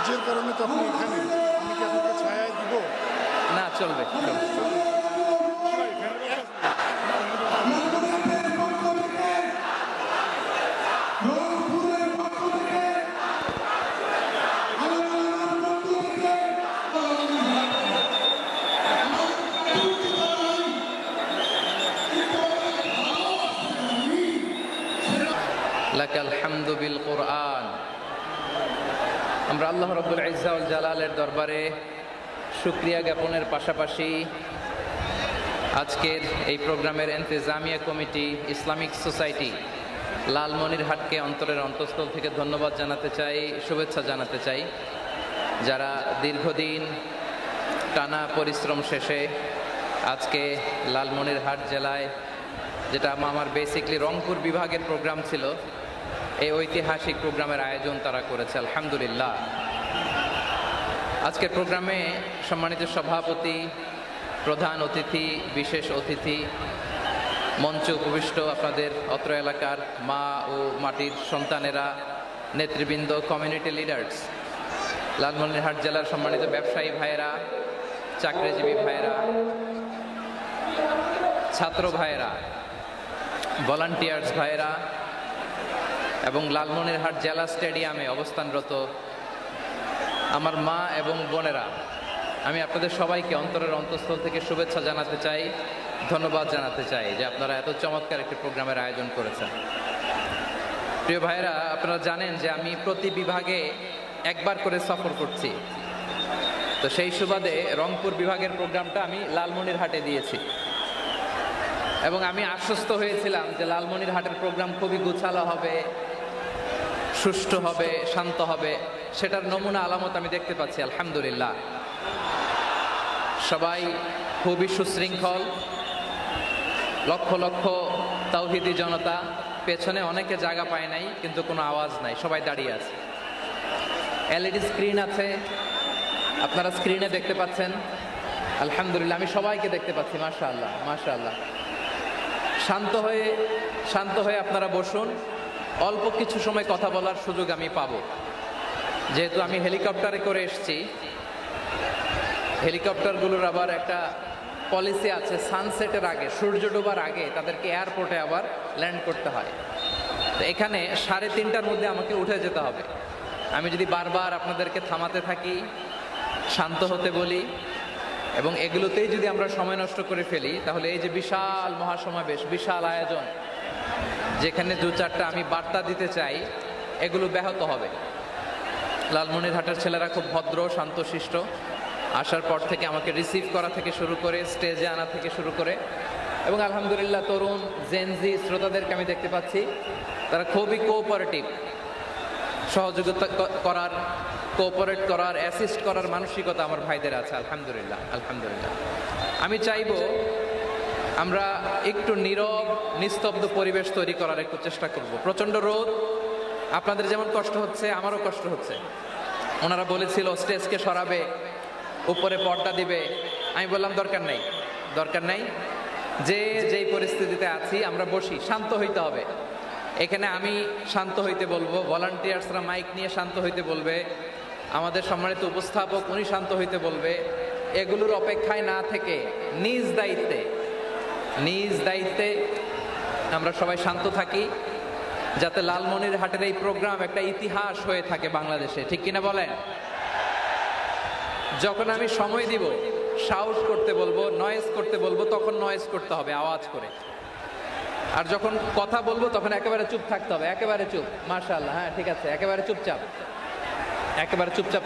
সূর্যের কারণে তো আপনি এখানে, আমি কি আপনাকে ছায়া দিব? না, চলবে চলবে। লাকাল হামদু বিল কুরআন। আমরা আল্লাহ রাব্বুল ইজ্জা ওয়াল জালালের দরবারে শুকরিয়া জ্ঞাপনের পাশাপাশি আজকের এই প্রোগ্রামের ইন্তেজামিয়া কমিটি, ইসলামিক সোসাইটি লালমনিরহাটকে অন্তরের অন্তঃস্থল থেকে ধন্যবাদ জানাতে চাই, শুভেচ্ছা জানাতে চাই, যারা দীর্ঘদিন টানা পরিশ্রম শেষে আজকে লালমনিরহাট জেলায়, যেটা আমার বেসিকলি রংপুর বিভাগের প্রোগ্রাম ছিল, এই ঐতিহাসিক প্রোগ্রামের আয়োজন তারা করেছে, আলহামদুলিল্লাহ। আজকের প্রোগ্রামে সম্মানিত সভাপতি, প্রধান অতিথি, বিশেষ অতিথি, মঞ্চে উপবিষ্ট আপনাদের অত্র এলাকার মা ও মাটির সন্তানেরা, নেতৃবৃন্দ, কমিউনিটি লিডার্স, লালমনিরহাট জেলার সম্মানিত ব্যবসায়ী ভাইয়েরা, চাকরিজীবী ভাইয়েরা, ছাত্র ভাইয়েরা, ভলান্টিয়ার্স ভাইয়েরা এবং লালমনিরহাট জেলা স্টেডিয়ামে অবস্থানরত আমার মা এবং বোনেরা, আমি আপনাদের সবাইকে অন্তরের অন্তঃস্থল থেকে শুভেচ্ছা জানাতে চাই, ধন্যবাদ জানাতে চাই যে আপনারা এত চমৎকার একটি প্রোগ্রামের আয়োজন করেছেন। প্রিয় ভাইয়েরা, আপনারা জানেন যে আমি প্রতি বিভাগে একবার করে সফর করছি, তো সেই সুবাদে রংপুর বিভাগের প্রোগ্রামটা আমি লালমনিরহাটে দিয়েছি এবং আমি আশ্বস্ত হয়েছিলাম যে লালমনিরহাটের প্রোগ্রাম খুবই গুছালো হবে, সুষ্ঠু হবে, শান্ত হবে। সেটার নমুনা আলামত আমি দেখতে পাচ্ছি, আলহামদুলিল্লাহ। সবাই খুবই সুশৃঙ্খল, লক্ষ লক্ষ তাওহীদি জনতা, পেছনে অনেকে জায়গা পায় নাই কিন্তু কোনো আওয়াজ নাই, সবাই দাঁড়িয়ে আছে। এলইডি স্ক্রিন আছে, আপনারা স্ক্রিনে দেখতে পাচ্ছেন, আলহামদুলিল্লাহ। আমি সবাইকে দেখতে পাচ্ছি, মাশাআল্লাহ মাশাআল্লাহ। শান্ত হয়ে আপনারা বসুন, অল্প কিছু সময় কথা বলার সুযোগ আমি পাবো। যেহেতু আমি হেলিকপ্টারে করে এসেছি, হেলিকপ্টারগুলোর আবার একটা পলিসি আছে, সানসেটের আগে, সূর্য ডোবার আগে তাদেরকে এয়ারপোর্টে আবার ল্যান্ড করতে হয়। তো এখানে 3:30টার মধ্যে আমাকে উঠে যেতে হবে। আমি যদি বারবার আপনাদেরকে থামাতে থাকি, শান্ত হতে বলি এবং এগুলোতেই যদি আমরা সময় নষ্ট করে ফেলি, তাহলে এই যে বিশাল মহাসমাবেশ, বিশাল আয়োজন, যেখানে 2-4টা আমি বার্তা দিতে চাই, এগুলো ব্যাহত হবে। লালমনিরহাটের ছেলেরা খুব ভদ্র, শান্তশিষ্ট। আসার পর থেকে আমাকে রিসিভ করা থেকে শুরু করে, স্টেজে আনা থেকে শুরু করে, এবং আলহামদুলিল্লাহ তরুণ জেনজি শ্রোতাদেরকে আমি দেখতে পাচ্ছি, তারা খুবই কোঅপারেটিভ, সহযোগিতা করার, কোঅপারেট করার, অ্যাসিস্ট করার মানসিকতা আমার ভাইদের আছে, আলহামদুলিল্লাহ আলহামদুলিল্লাহ। আমি চাইব আমরা একটু নীরব, নিস্তব্ধ পরিবেশ তৈরি করার একটু চেষ্টা করব। প্রচণ্ড রোদ, আপনাদের যেমন কষ্ট হচ্ছে আমারও কষ্ট হচ্ছে। ওনারা বলেছিল স্টেজকে সরাবে, উপরে পর্দা দিবে, আমি বললাম দরকার নাই, যেই পরিস্থিতিতে আছি আমরা বসি, শান্ত হইতে হবে। এখানে আমি শান্ত হইতে বলবো, ভলান্টিয়ার্সরা মাইক নিয়ে শান্ত হইতে বলবে, আমাদের সম্মানিত উপস্থাপক উনি শান্ত হইতে বলবে। এগুলোর অপেক্ষায় না থেকে নিজ দায়িত্বে আমরা সবাই শান্ত থাকি, যাতে লালমনিরহাটের এই প্রোগ্রাম একটা ইতিহাস হয়ে থাকে বাংলাদেশে, ঠিক কিনা বলেন? যখন আমি সময় দিব, শাউট করতে বলবো, নয়েজ করতে বলবো, তখন নয়েজ করতে হবে আওয়াজ করে। আর যখন কথা বলবো তখন একেবারে চুপ থাকতে হবে, একেবারে চুপ। মাশাআল্লাহ, হ্যাঁ ঠিক আছে, একেবারে চুপচাপ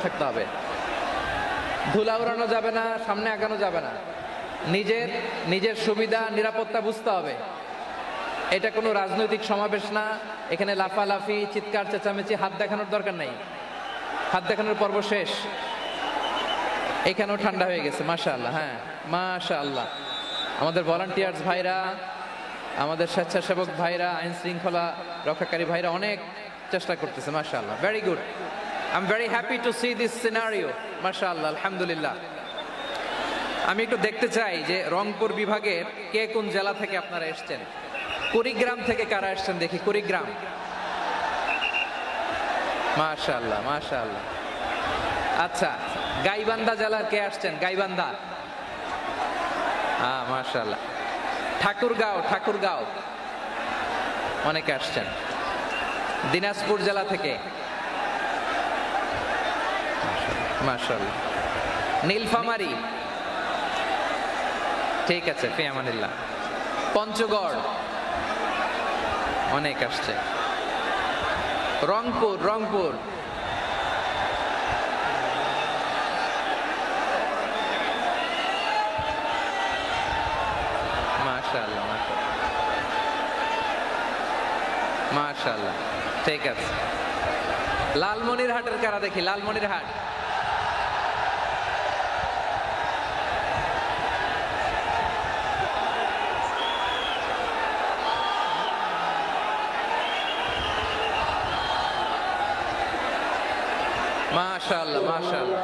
থাকতে হবে। ধুলা উড়ানো যাবে না, সামনে আগানো যাবে না। নিজের সুবিধা, নিরাপত্তা বুঝতে হবে। এটা কোনো রাজনৈতিক সমাবেশ না, এখানে লাফালাফি, চিৎকার চেঁচামেচি, হাত দেখানোর দরকার নাই। হাত দেখানোর পর্ব শেষ। এখানেও ঠান্ডা হয়ে গেছে, মাশাআল্লাহ, হ্যাঁ মাশাআল্লাহ। আমাদের ভলান্টিয়ার্স ভাইরা, আমাদের স্বেচ্ছাসেবক ভাইরা, আইন শৃঙ্খলা রক্ষাকারী ভাইরা অনেক চেষ্টা করতেছে, মাশাআল্লাহ, very good. I am very happy to C this scenario, মাশাআল্লাহ, আলহামদুলিল্লাহ। আমি একটু দেখতে চাই যে রংপুর বিভাগের কে কোন জেলা থেকে আপনারা এসছেন। কুড়িগ্রাম থেকে কারা এসছেন দেখি, কুড়িগ্রাম, মাশাআল্লাহ মাশাআল্লাহ। আচ্ছা, গাইবান্ধা জেলার কে আসছেন? গাইবান্ধা, মাশাআল্লাহ। ঠাকুরগাঁও অনেকে আসছেন। দিনাজপুর জেলা থেকে, মাশাআল্লাহ। নীলফামারী, ঠিক আছে, ফি আমানিল্লাহ। পঞ্চগড় অনেক আসছে। রংপুর, মাশাআল্লাহ, ঠিক আছে। লালমনিরহাটের কারা দেখি? লালমনিরহাট, মাশাআল্লাহ, মাশাআল্লাহ,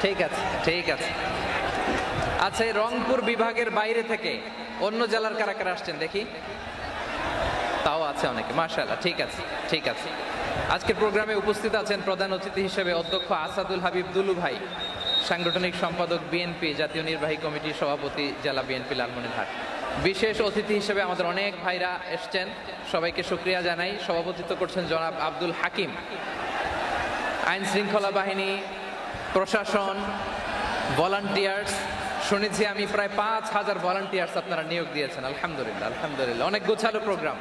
ঠিক আছে। আচ্ছা, এই রংপুর বিভাগের বাইরে থেকে অন্য জেলার কারা কারা আসছেন দেখি? তাও আছে অনেকে, মাশাআল্লাহ, ঠিক আছে। আজকের প্রোগ্রামে উপস্থিত আছেন প্রধান অতিথি হিসেবে অধ্যক্ষ আসাদুল হাবিব দুলু ভাই, সাংগঠনিক সম্পাদক বিএনপি, জাতীয় নির্বাহী কমিটির সভাপতি, জেলা বিএনপি লালমনিরহাট। বিশেষ অতিথি হিসেবে আমাদের অনেক ভাইরা এসছেন, সবাইকে শুকরিয়া জানাই। সভাপতিত্ব করছেন জনাব আব্দুল হাকিম। আইন শৃঙ্খলা বাহিনী, প্রশাসন, ভলান্টিয়ার্স, শুনেছি আমি প্রায় 5,000 ভলান্টিয়ার্স আপনারা নিয়োগ দিয়েছেন। আলহামদুলিল্লাহ, অনেক গোছালো প্রোগ্রাম।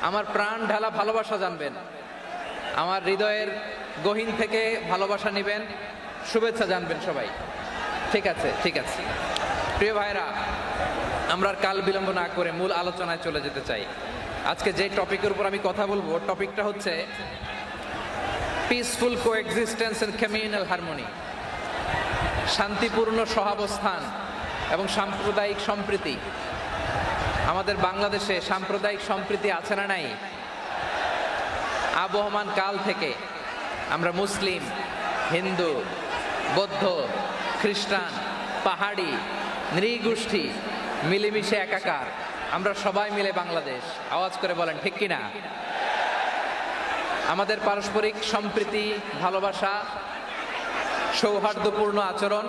আমার প্রাণ ঢালা ভালোবাসা জানবেন, আমার হৃদয়ের গহীন থেকে ভালোবাসা নেবেন, শুভেচ্ছা জানবেন সবাই। ঠিক আছে। প্রিয় ভাইরা, আমরা কাল বিলম্ব না করে মূল আলোচনায় চলে যেতে চাই। আজকে যে টপিকের উপর আমি কথা বলবো, টপিকটা হচ্ছে peaceful coexistence and communal harmony, শান্তিপূর্ণ সহাবস্থান এবং সাম্প্রদায়িক সম্প্রীতি। আমাদের বাংলাদেশে সাম্প্রদায়িক সম্প্রীতি আছে না নাই? আবহমান কাল থেকে আমরা মুসলিম, হিন্দু, বৌদ্ধ, খ্রিস্টান, পাহাড়ি, নৃগোষ্ঠী মিলেমিশে একাকার, আমরা সবাই মিলে বাংলাদেশ। আওয়াজ করে বলেন ঠিক কিনা? আমাদের পারস্পরিক সম্প্রীতি, ভালোবাসা, সৌহার্দ্যপূর্ণ আচরণ,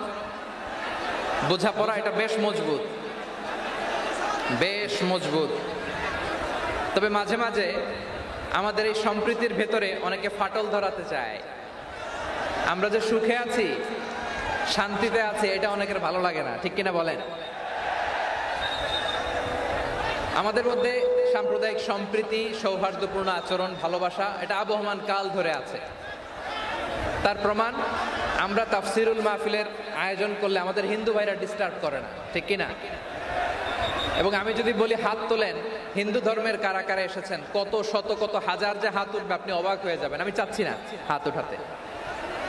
বোঝাপড়া, এটা বেশ মজবুত। তবে মাঝে মাঝে আমাদের এই সম্প্রীতির ভেতরে অনেকে ফাটল ধরাতে চায়। আমরা যে সুখে আছি, শান্তিতে আছি, এটা অনেকের ভালো লাগে না, ঠিক কিনা বলেন? আমাদের মধ্যে সাম্প্রদায়িক সম্প্রীতি, সৌহার্দ্যপূর্ণ আচরণ, ভালোবাসা, এটা আবহমান কাল ধরে আছে। তার প্রমাণ, আমরা তাফসিরুল মাহফিলের আয়োজন করলে আমাদের হিন্দু ভাইরা ডিস্টার্ব করে না, ঠিক কিনা? এবং আমি যদি বলি হাত তোলেন, হিন্দু ধর্মের কারা কারা এসেছেন, কত শত কত হাজার যে হাত উঠবে, আপনি অবাক হয়ে যাবেন। আমি চাচ্ছি না হাত উঠাতে।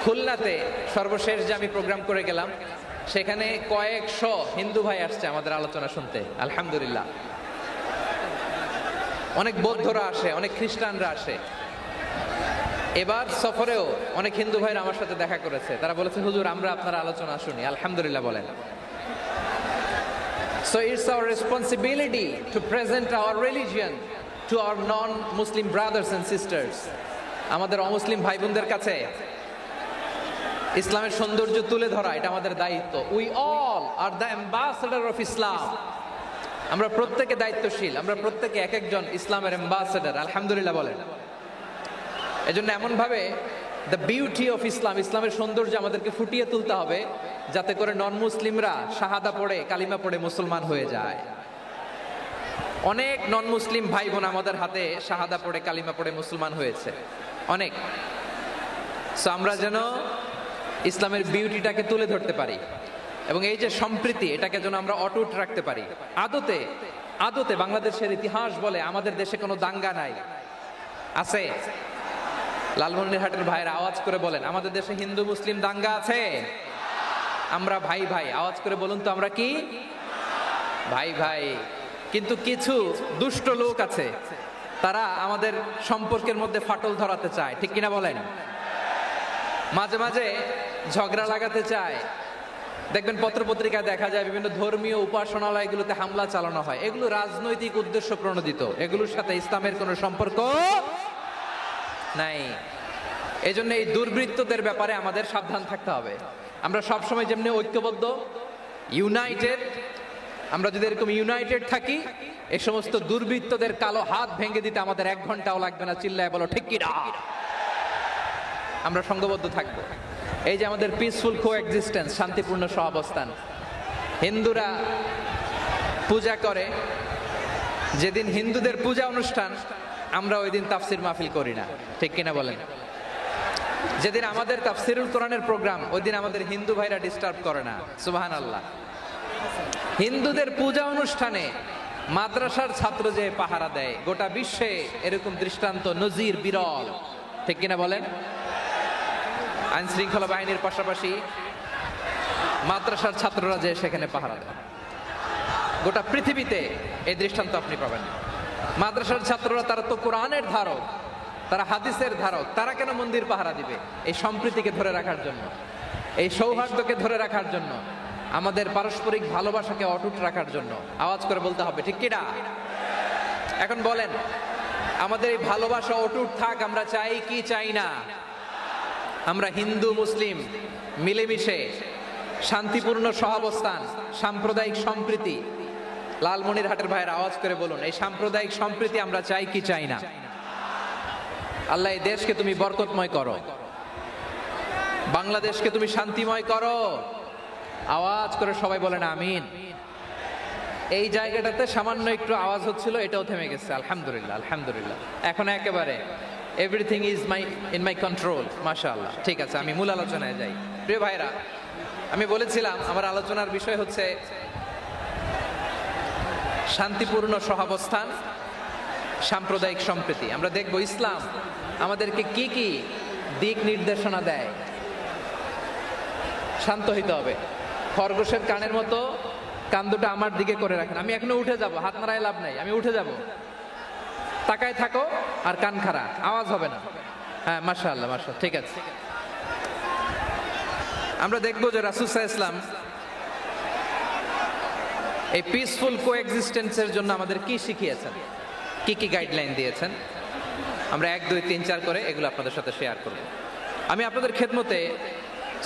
খুলনাতে সর্বশেষ যে আমি প্রোগ্রাম করে গেলাম, সেখানে কয়েকশো হিন্দু ভাই আসছে আমাদের আলোচনা শুনতে। আলহামদুলিল্লাহ, অনেক বৌদ্ধরা আসে, অনেক খ্রিস্টানরা আসে। এবার সফরেও অনেক হিন্দু ভাইরা আমার সাথে দেখা করেছে। তারা বলেছে, হুজুর আমরা আপনার আলোচনা শুনি। আলহামদুলিল্লাহ বলেন। So it's our responsibility to present our religion to our non-Muslim brothers and sisters. আমাদের অমুসলিম ভাই বোনদের কাছে ইসলামের সৌন্দর্য তুলে ধরা, এটা আমাদের দায়িত্ব। We all are the ambassador of Islam. আমরা প্রত্যেকে দায়িত্বশীল, আমরা প্রত্যেকে এক একজন ইসলামের অ্যাম্বাসেডর। আলহামদুলিল্লাহ বলেন। এজন্য এমন ভাবে দ্য বিউটি অফ ইসলাম, ইসলামের সৌন্দর্য আমাদেরকে ফুটিয়ে তুলতে হবে, যাতে করে নন মুসলিমরা শাহাদা পড়ে, কালিমা পড়ে মুসলমান হয়ে যায়। অনেক নন মুসলিম ভাই বোন আমাদের হাতে শাহাদা পড়ে, কালিমা পড়ে মুসলমান হয়েছে, অনেক। সো আমরা যেন ইসলামের বিউটিটাকে তুলে ধরতে পারি, এবং এই যে সম্প্রীতি, এটাকে যেন আমরা অটুট রাখতে পারি। আদতে বাংলাদেশের ইতিহাস বলে আমাদের দেশে কোনো দাঙ্গা নাই, আছে? লালমনিরহাটের ভাইরা আওয়াজ করে বলেন, আমাদের দেশে হিন্দু মুসলিম দাঙ্গা আছে? আমরা ভাই ভাই, আওয়াজ করে বলুন তো, আমরা কি ভাই ভাই? কিন্তু কিছু দুষ্ট লোক আছে, তারা আমাদের সম্পর্কের মধ্যে ফাটল ধরাতে চায়, ঠিক কিনা বলেন? মাঝে মাঝে ঝগড়া লাগাতে চায়, দেখবেন পত্রপত্রিকায় দেখা যায় বিভিন্ন ধর্মীয় উপাসনালয়গুলোতে হামলা চালানো হয়, এগুলো রাজনৈতিক উদ্দেশ্য প্রণোদিত, এগুলোর সাথে ইসলামের কোনো সম্পর্ক নাই। এই জন্য এই দুর্বৃত্তদের ব্যাপারে আমাদের সাবধান থাকতে হবে। আমরা সবসময় যেমনি ঐক্যবদ্ধ, ইউনাইটেড, আমরা যদি এরকম ইউনাইটেড থাকি, এই সমস্ত দুর্বৃত্তদের কালো হাত ভেঙে দিতে আমাদের 1 ঘন্টাও লাগবে না। চিল্লায় বলো ঠিক কি না? আমরা সংঘবদ্ধ থাকবো। এই যে আমাদের পিসফুল কোএক্সিস্টেন্স, শান্তিপূর্ণ সহাবস্থান। হিন্দুরা পূজা করে, যেদিন হিন্দুদের পূজা অনুষ্ঠান আমরা ওই দিন তাফসির মাহফিল করি না, ঠিক কিনা বলেন? যেদিন আমাদের তাফসিরুল কোরআনের প্রোগ্রাম, ওই দিন আমাদের হিন্দু ভাইরা ডিস্টার্ব করে না। সুবহানাল্লাহ। হিন্দুদের পূজা অনুষ্ঠানে মাদ্রাসার ছাত্র যে পাহারা দেয়, গোটা বিশ্বে এরকম দৃষ্টান্ত নজির বিরল, ঠিক কিনা বলেন? আইন শৃঙ্খলা বাহিনীর পাশাপাশি মাদ্রাসার ছাত্ররা যে সেখানে পাহারা দেয়, গোটা পৃথিবীতে এই দৃষ্টান্ত আপনি পাবেন। মাদ্রাসার ছাত্ররা, তারা তো কোরআনের ধারক, তারা হাদিসের ধারক, তারা কেন মন্দির পাহারা দিবে? এই সম্প্রীতিকে ধরে রাখার জন্য, এই সৌহার্দ্যকে ধরে রাখার জন্য, আমাদের পারস্পরিক ভালোবাসাকে অটুট রাখার জন্য। আওয়াজ করে বলতে হবে ঠিক কিনা? এখন বলেন, আমাদের এই ভালোবাসা অটুট থাক, আমরা চাই কি চাই না? আমরা হিন্দু মুসলিম মিলেমিশে শান্তিপূর্ণ সহাবস্থান, সাম্প্রদায়িক সম্প্রীতি, লালমনিরহাটের ভাইয়ের আওয়াজ করে বলুন, এই সাম্প্রদায়িক সম্প্রীতি আমরা চাই কি চাই না? আল্লাহ এই দেশকে তুমি বরকতময় করো, বাংলাদেশকে তুমি শান্তিময় করো। আওয়াজ করে সবাই বলেন আমিন। এই জায়গাটাতে সামান্য একটু আওয়াজ হচ্ছিল, এটাও থেমে গেছে। আলহামদুলিল্লাহ, আলহামদুলিল্লাহ। এখন একেবারে everything is in my control. মাশাআল্লাহ। ঠিক আছে, আমি মূল আলোচনায় যাই। প্রিয় ভাইরা, আমি বলেছিলাম আমার আলোচনার বিষয় হচ্ছে শান্তিপূর্ণ সহাবস্থান, সাম্প্রদায়িক সম্প্রীতি। আমরা দেখব ইসলাম আমাদেরকে কি কি দিক নির্দেশনা দেয়। শান্ত হইতে হবে, খরগোশের কানের মতো কান দুটো আমার দিকে করে রাখেন। আমি এখনো উঠে যাব, হাত নাড়ায় লাভ নাই, আমি উঠে যাব। তাকায় থাকো আর কান খাড়া, আওয়াজ হবে না। হ্যাঁ, মাশাআল্লাহ, মাশাআল্লাহ, ঠিক আছে। আমরা দেখব যে রাসূল সাল্লাল্লাহু আলাইহি ওয়াসাল্লাম এই পিসফুল কোএক্সিস্টেন্সের জন্য আমাদের কি শিখিয়েছেন, কি কি গাইডলাইন দিয়েছেন। আমরা 1, 2, 3, 4 করে এগুলো আপনাদের সাথে শেয়ার করব। আমি আপনাদের খেদমতে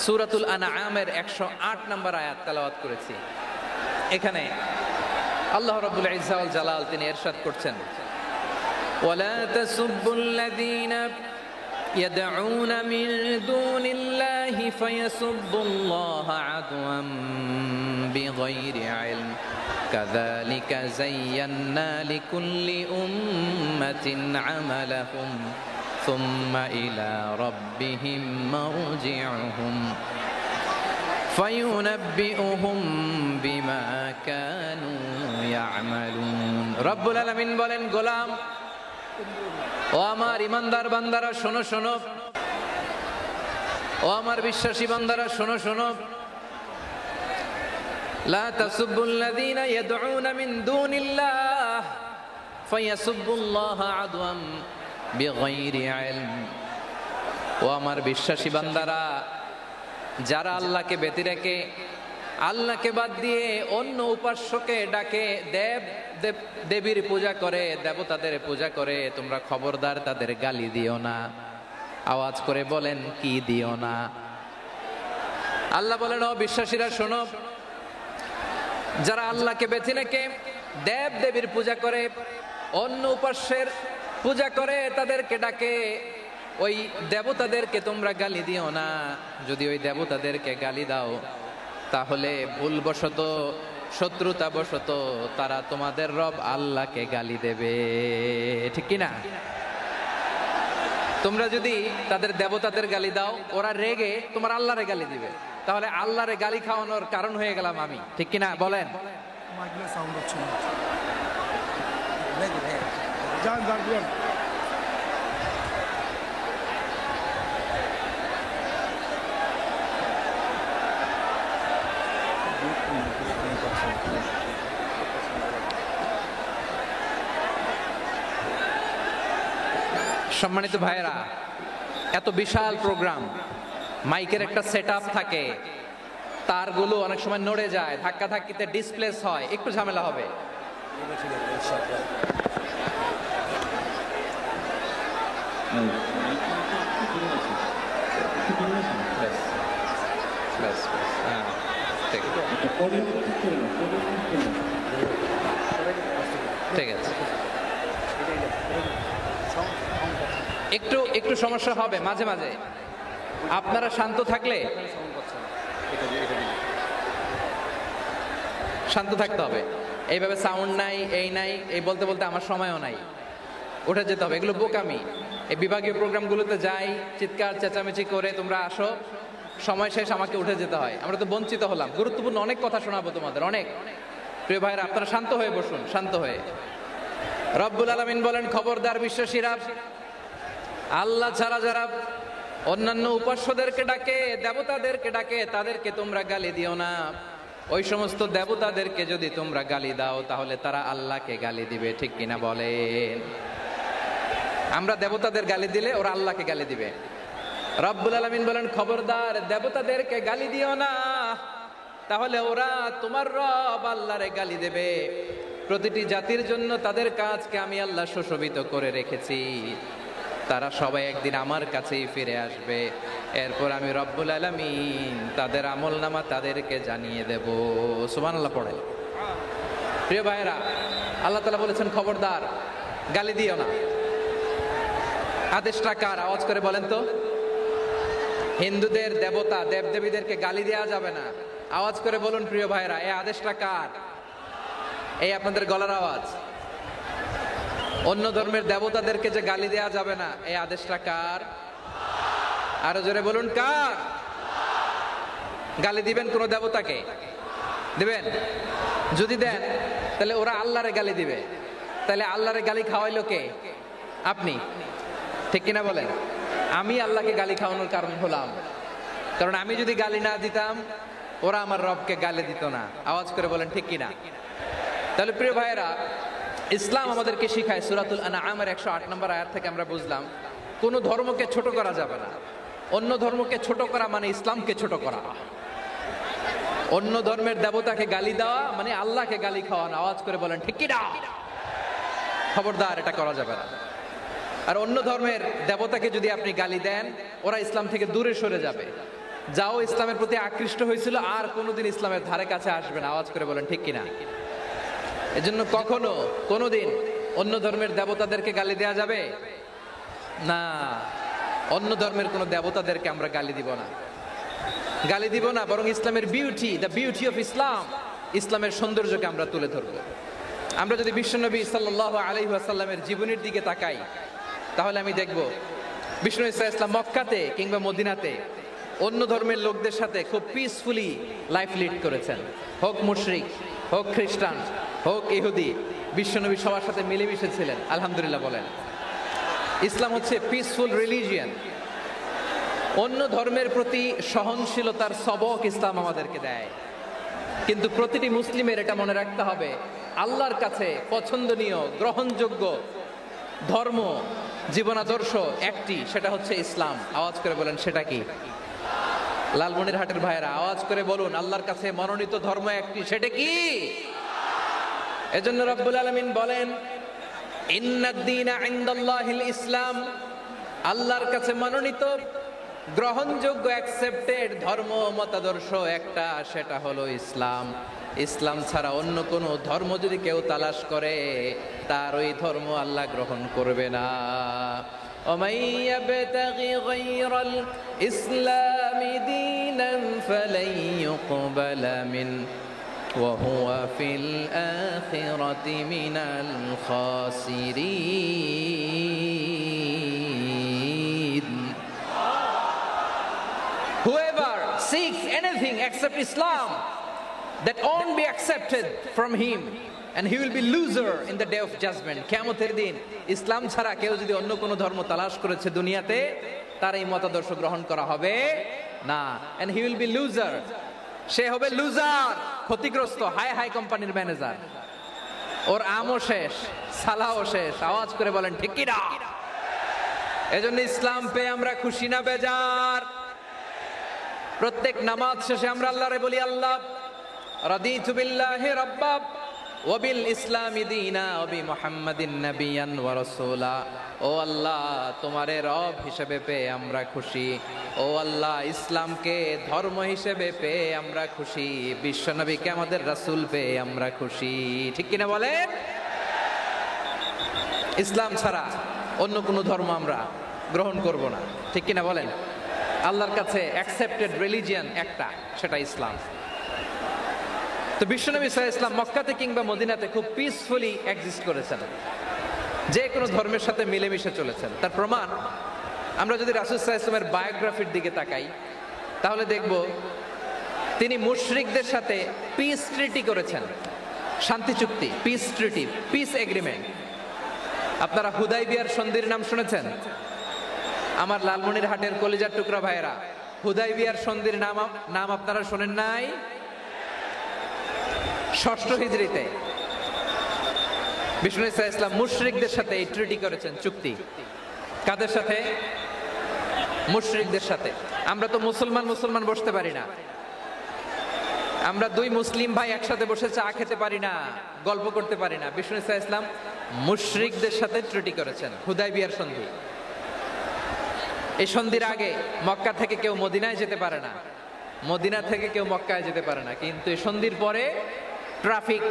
সূরাতুল আনআমের 108 নম্বর আয়াত তেলাওয়াত করেছি। এখানে আল্লাহ রাব্বুল ইজ্জা ওয়াল জালাল তিনি ইরশাদ করছেন, ওয়ালা তাসুব্বুল্লাযীনা ইয়াদউনা মিন দুনিল্লাহি ফায়াসুব্বুল্লাহা আদওয়াম বিগাইরি ইলম কাযালিকা যায়্যান্না লিকুল্লি উম্মাতিন আমালাহুম সুম্মা ইলা রাব্বিহিম মারজিউহুম ফায়ুনাব্বিউহুম বিমা কানু ইয়ামালুন। রব্বুল আলামিন বলেন, গোলাম, ও আমার ইমানদার বান্দারা শোনো শোনো, ও আমার বিশ্বাসী বান্দারা শোনো শোনো, লা তাসুব্বুল্লাযীনা ইয়াদউনা মিন দুনিল্লাহ ফায়াসুব্বুল্লাহা আদওয়াম বিগাইরি ইলম। ও আমার বিশ্বাসী বান্দারা, যারা আল্লাহকে ব্যতি রেখে, আল্লাহকে বাদ দিয়ে অন্য উপাস্যকে ডাকে, দেবীর পূজা করে, দেবতাদের পূজা করে, তোমরা খবরদার তাদের গালি দিও না। আওয়াজ করে বলেন, কি দিও না? আল্লাহ বলেন, ও বিশ্বাসীরা শোনো, যারা আল্লাহকে বেছে রেখে দেব দেবীর পূজা করে, অন্য উপাস্যের পূজা করে, তাদেরকে ডাকে, ওই দেবতাদেরকে তোমরা গালি দিও না। যদি ওই দেবতাদেরকে গালি দাও, তাহলে ভুলবশত, শত্রুতাবশত তারা তোমাদের রব আল্লাহকে গালি দেবে, ঠিক কিনা? তোমরা যদি তাদের দেবতাদের গালি দাও, ওরা রেগে তোমার আল্লাহরে গালি দিবে, তাহলে আল্লাহরে গালি খাওয়ানোর কারণ হয়ে গেলাম আমি, ঠিক কিনা বলেন? সম্মানিত ভাইয়েরা, এত বিশাল প্রোগ্রাম, মাইকের একটা সেটআপ থাকে, তারগুলো অনেক সময় নড়ে যায়, ধাক্কা ধাক্কিতে ডিসপ্লেস হয়, একটু ঝামেলা হবে। হ্যাঁ, ঠিক আছে। একটু একটু সমস্যা হবে মাঝে মাঝে, আপনারা শান্ত থাকলে, শান্ত থাকতে হবে। এইভাবে সাউন্ড নাই, এই নাই, এই বলতে বলতে আমার সময়ও নাই, উঠে যেতে হবে। এগুলো বোকামি। এই বিভাগীয় প্রোগ্রামগুলোতে যাই, চিৎকার চেঁচামেচি করে তোমরা আসো, সময় শেষ, আমাকে উঠে যেতে হয়। আমরা তো বঞ্চিত হলাম। গুরুত্বপূর্ণ অনেক কথা শোনাবো তোমাদের, অনেক। প্রিয় ভাইরা, আপনারা শান্ত হয়ে বসুন, শান্ত হয়ে। রব্বুল আলামিন বলেন, খবরদার বিশ্বাসীরা, আল্লাহ ছাড়া যারা অন্যান্য উপাস্যদেরকে ডাকে, দেবতাদেরকে ডাকে, তাদেরকে তোমরা গালি দিও না। ওই সমস্ত দেবতাদেরকে যদি তোমরা গালি দাও, তাহলে তারা আল্লাহকে গালি দিবে, ঠিক কিনা বলেন? আমরা দেবতাদের গালি দিলে ওরা আল্লাহকে গালি দিবে। রব্বুল আলামিন বলেন, খবরদার দেবতাদেরকে গালি দিও না, তাহলে ওরা তোমার রব আল্লাহরে গালি দেবে। প্রতিটি জাতির জন্য তাদের কাজকে আমি আল্লাহ সুশোভিত করে রেখেছি, তারা সবাই একদিন আমার কাছেই ফিরে আসবে। এরপর আমি রব্বুল আলামিন তাদের আমলনামা তাদেরকে জানিয়ে দেব। সুবহানাল্লাহ পড়ে। প্রিয় ভাইরা, আল্লাহ তাআলা বলেছেন, খবরদার গালি দিও না। আদেশটা কার? আওয়াজ করে বলেন তো। হিন্দুদের দেবতা দেবদেবীদেরকে গালি দেওয়া যাবে না। আওয়াজ করে বলুন প্রিয় ভাইরা, এই আদেশটা কার? এই আপনাদের গলার আওয়াজ। অন্য ধর্মের দেবতাদেরকে যে গালি দেওয়া যাবে না, এই আদেশটা কার? আরো জোরে বলুন, কার? গালি দিবেন কোন দেবতাকে? দিবেন? যদি দেন, তাহলে ওরা আল্লাহরে গালি দিবে। তাহলে আল্লাহরে গালি খাওয়াইলো কে? আপনি, ঠিক কিনা বলেন? আমি আল্লাহকে গালি খাওয়ানোর কারণ হলাম, কারণ আমি যদি গালি না দিতাম, ওরা আমার রবকে গালি দিত না। আওয়াজ করে বলেন ঠিক কিনা? তাহলে প্রিয় ভাইয়েরা, ইসলাম আমাদেরকে শিখায়, সূরাতুল আনআমের 108 নম্বর আয়াত থেকে আমরা বুঝলাম, কোন ধর্মকে ছোট করা যাবে না। অন্য ধর্মকে ছোট করা মানে ইসলামকে ছোট করা। অন্য ধর্মের দেবতাকে গালি দেওয়া মানে আল্লাহকে গালি খাওয়ানো। আওয়াজ করে বলেন ঠিক কিনা? খবরদার, এটা করা যাবে না। আর অন্য ধর্মের দেবতাকে যদি আপনি গালি দেন, ওরা ইসলাম থেকে দূরে সরে যাবে। যাও ইসলামের প্রতি আকৃষ্ট হয়েছিল, আর কোনোদিন ইসলামের ধারে কাছে আসবে না। আওয়াজ করে বলেন ঠিক কিনা? এজন্য কখনো কোনোদিন অন্য ধর্মের দেবতাদেরকে গালি দেওয়া যাবে না। অন্য ধর্মের কোনো দেবতাদেরকে আমরা গালি দিব না, গালি দিব না। বরং ইসলামের beauty, the beauty of Islam, ইসলামের সৌন্দর্যকে আমরা তুলে ধরবো। আমরা যদি বিশ্বনবী সাল্লাল্লাহু আলাইহি ওয়াসাল্লামের জীবনের দিকে তাকাই, তাহলে আমি দেখব বিষ্ণু ইসলাম মক্কাতে কিংবা মদিনাতে অন্য ধর্মের লোকদের সাথে খুব পিসফুলি লাইফ লিড করেছেন। হোক মুশরিক, হোক খ্রিস্টান, হোক ইহুদি, বিশ্বনবী সবার সাথে মিলেমিশে ছিলেন। আলহামদুলিল্লাহ বলেন। ইসলাম হচ্ছে পিসফুল রিলিজিয়ান। অন্য ধর্মের প্রতি সহনশীলতার সবক ইসলাম আমাদেরকে দেয়। কিন্তু প্রতিটি মুসলিমের এটা মনে রাখতে হবে, আল্লাহর কাছে পছন্দনীয় গ্রহণযোগ্য ধর্ম, জীবনাদর্শ একটি, সেটা হচ্ছে ইসলাম। আওয়াজ করে বলেন সেটা কি? লালমনিরহাটের ভাইয়েরা আওয়াজ করে বলুন, আল্লাহর কাছে মনোনীত ধর্ম একটি, সেটা কি? এজন্য রব্বুল আলামিন বলেন, ইন্নাদ-দীনা ইনদাল্লাহিল ইসলাম, আল্লাহর কাছে মনোনীত গ্রহণযোগ্য অ্যাকসেপ্টেড ধর্ম মতাদর্শ একটা, সেটা হলো ইসলাম। ইসলাম ছাড়া অন্য কোনো ধর্ম যদি কেউ তালাশ করে, তার ওই ধর্ম আল্লাহ গ্রহণ করবে না। ومن يبتغي غير الإسلام دينا فلن يقبل منه وهو في الآخرة من الخاسرين. Whoever seeks anything except Islam, that won't be accepted from him, and he will be loser in the day of judgment. কিয়ামতের দিন ইসলাম ছাড়া কেউ যদি অন্য কোনো ধর্ম তালাশ করেছে দুনিয়াতে, তার এই মতাদর্শ গ্রহণ করা হবে না, and he will be loser. সে হবে লুজার, ক্ষতিগ্রস্ত, হাই হাই কোম্পানির ম্যানেজার। ওর আমও শেষ, সালাও শেষ। আওয়াজ করে বলেন ঠিক কি না? এজন্য ইসলাম পেয়ে আমরা খুশি না বেজার? প্রত্যেক নামাজ শেষে আমরা আল্লাহরে বলি, আল্লাহ রাদিতু বিল্লাহি রাব্বা ওয়া বিল ইসলামি দীনা ওয়া বি মুহাম্মাদিন নাবিয়ান ওয়া রাসূলা। ও আল্লাহ, তোমারে রব হিসেবে পেয়ে আমরা খুশি। ও আল্লাহ, ইসলামকে ধর্ম হিসেবে পেয়ে আমরা খুশি। বিশ্বনবীকে আমাদের রাসূল পেয়ে আমরা খুশি। ঠিক কিনা বলেন? ইসলাম ছাড়া অন্য কোনো ধর্ম আমরা গ্রহণ করব না। ঠিক কিনা বলেন? আল্লাহর কাছে অ্যাকসেপ্টেড রিলিজিয়ান একটা, সেটা ইসলাম। তো বিশ্বনবী সাল্লাল্লাহু আলাইহি ওয়াসাল্লাম মক্কাতে কিংবা মদিনাতে খুব পিসফুলি এক্সিস্ট করেছেন, যে কোনো ধর্মের সাথে মিলেমিশে চলেছেন। তার প্রমাণ আমরা যদি রাসূল সাল্লাল্লাহু আলাইহি ওয়াসাল্লামের বায়োগ্রাফির দিকে তাকাই, তাহলে দেখব তিনি মুশরিকদের সাথে পিস ট্রিটি করেছেন, শান্তি চুক্তি, পিস ট্রিটি, পিস এগ্রিমেন্ট। আপনারা হুদাইবিয়ার সন্ধির নাম শুনেছেন? আমার লালমনিরহাটের কলিজার টুকরা ভাইয়েরা, হুদাইবিয়ার সন্ধির নাম আপনারা শোনেন নাই? ষষ্ঠ হিজরিতে বিষ্ণু ইসলাম মুশরিকদের সাথে এই ট্রিটি করেছেন, চুক্তি। কাদের সাথে? মুশরিকদের সাথে। আমরা তো মুসলমান বসতে পারি না, আমরা দুই মুসলিম ভাই একসাথে বসে চা খেতে পারি না, গল্প করতে পারি না। বিষ্ণু ইসলাম মুশরিকদের সাথে ট্রিটি করেছেন, হুদাইবিয়ার সন্ধি। এই সন্ধির আগে মক্কা থেকে কেউ মদিনায় যেতে পারে না, মদিনা থেকে কেউ মক্কায় যেতে পারে না। কিন্তু এই সন্ধির পরে ট্রাফিক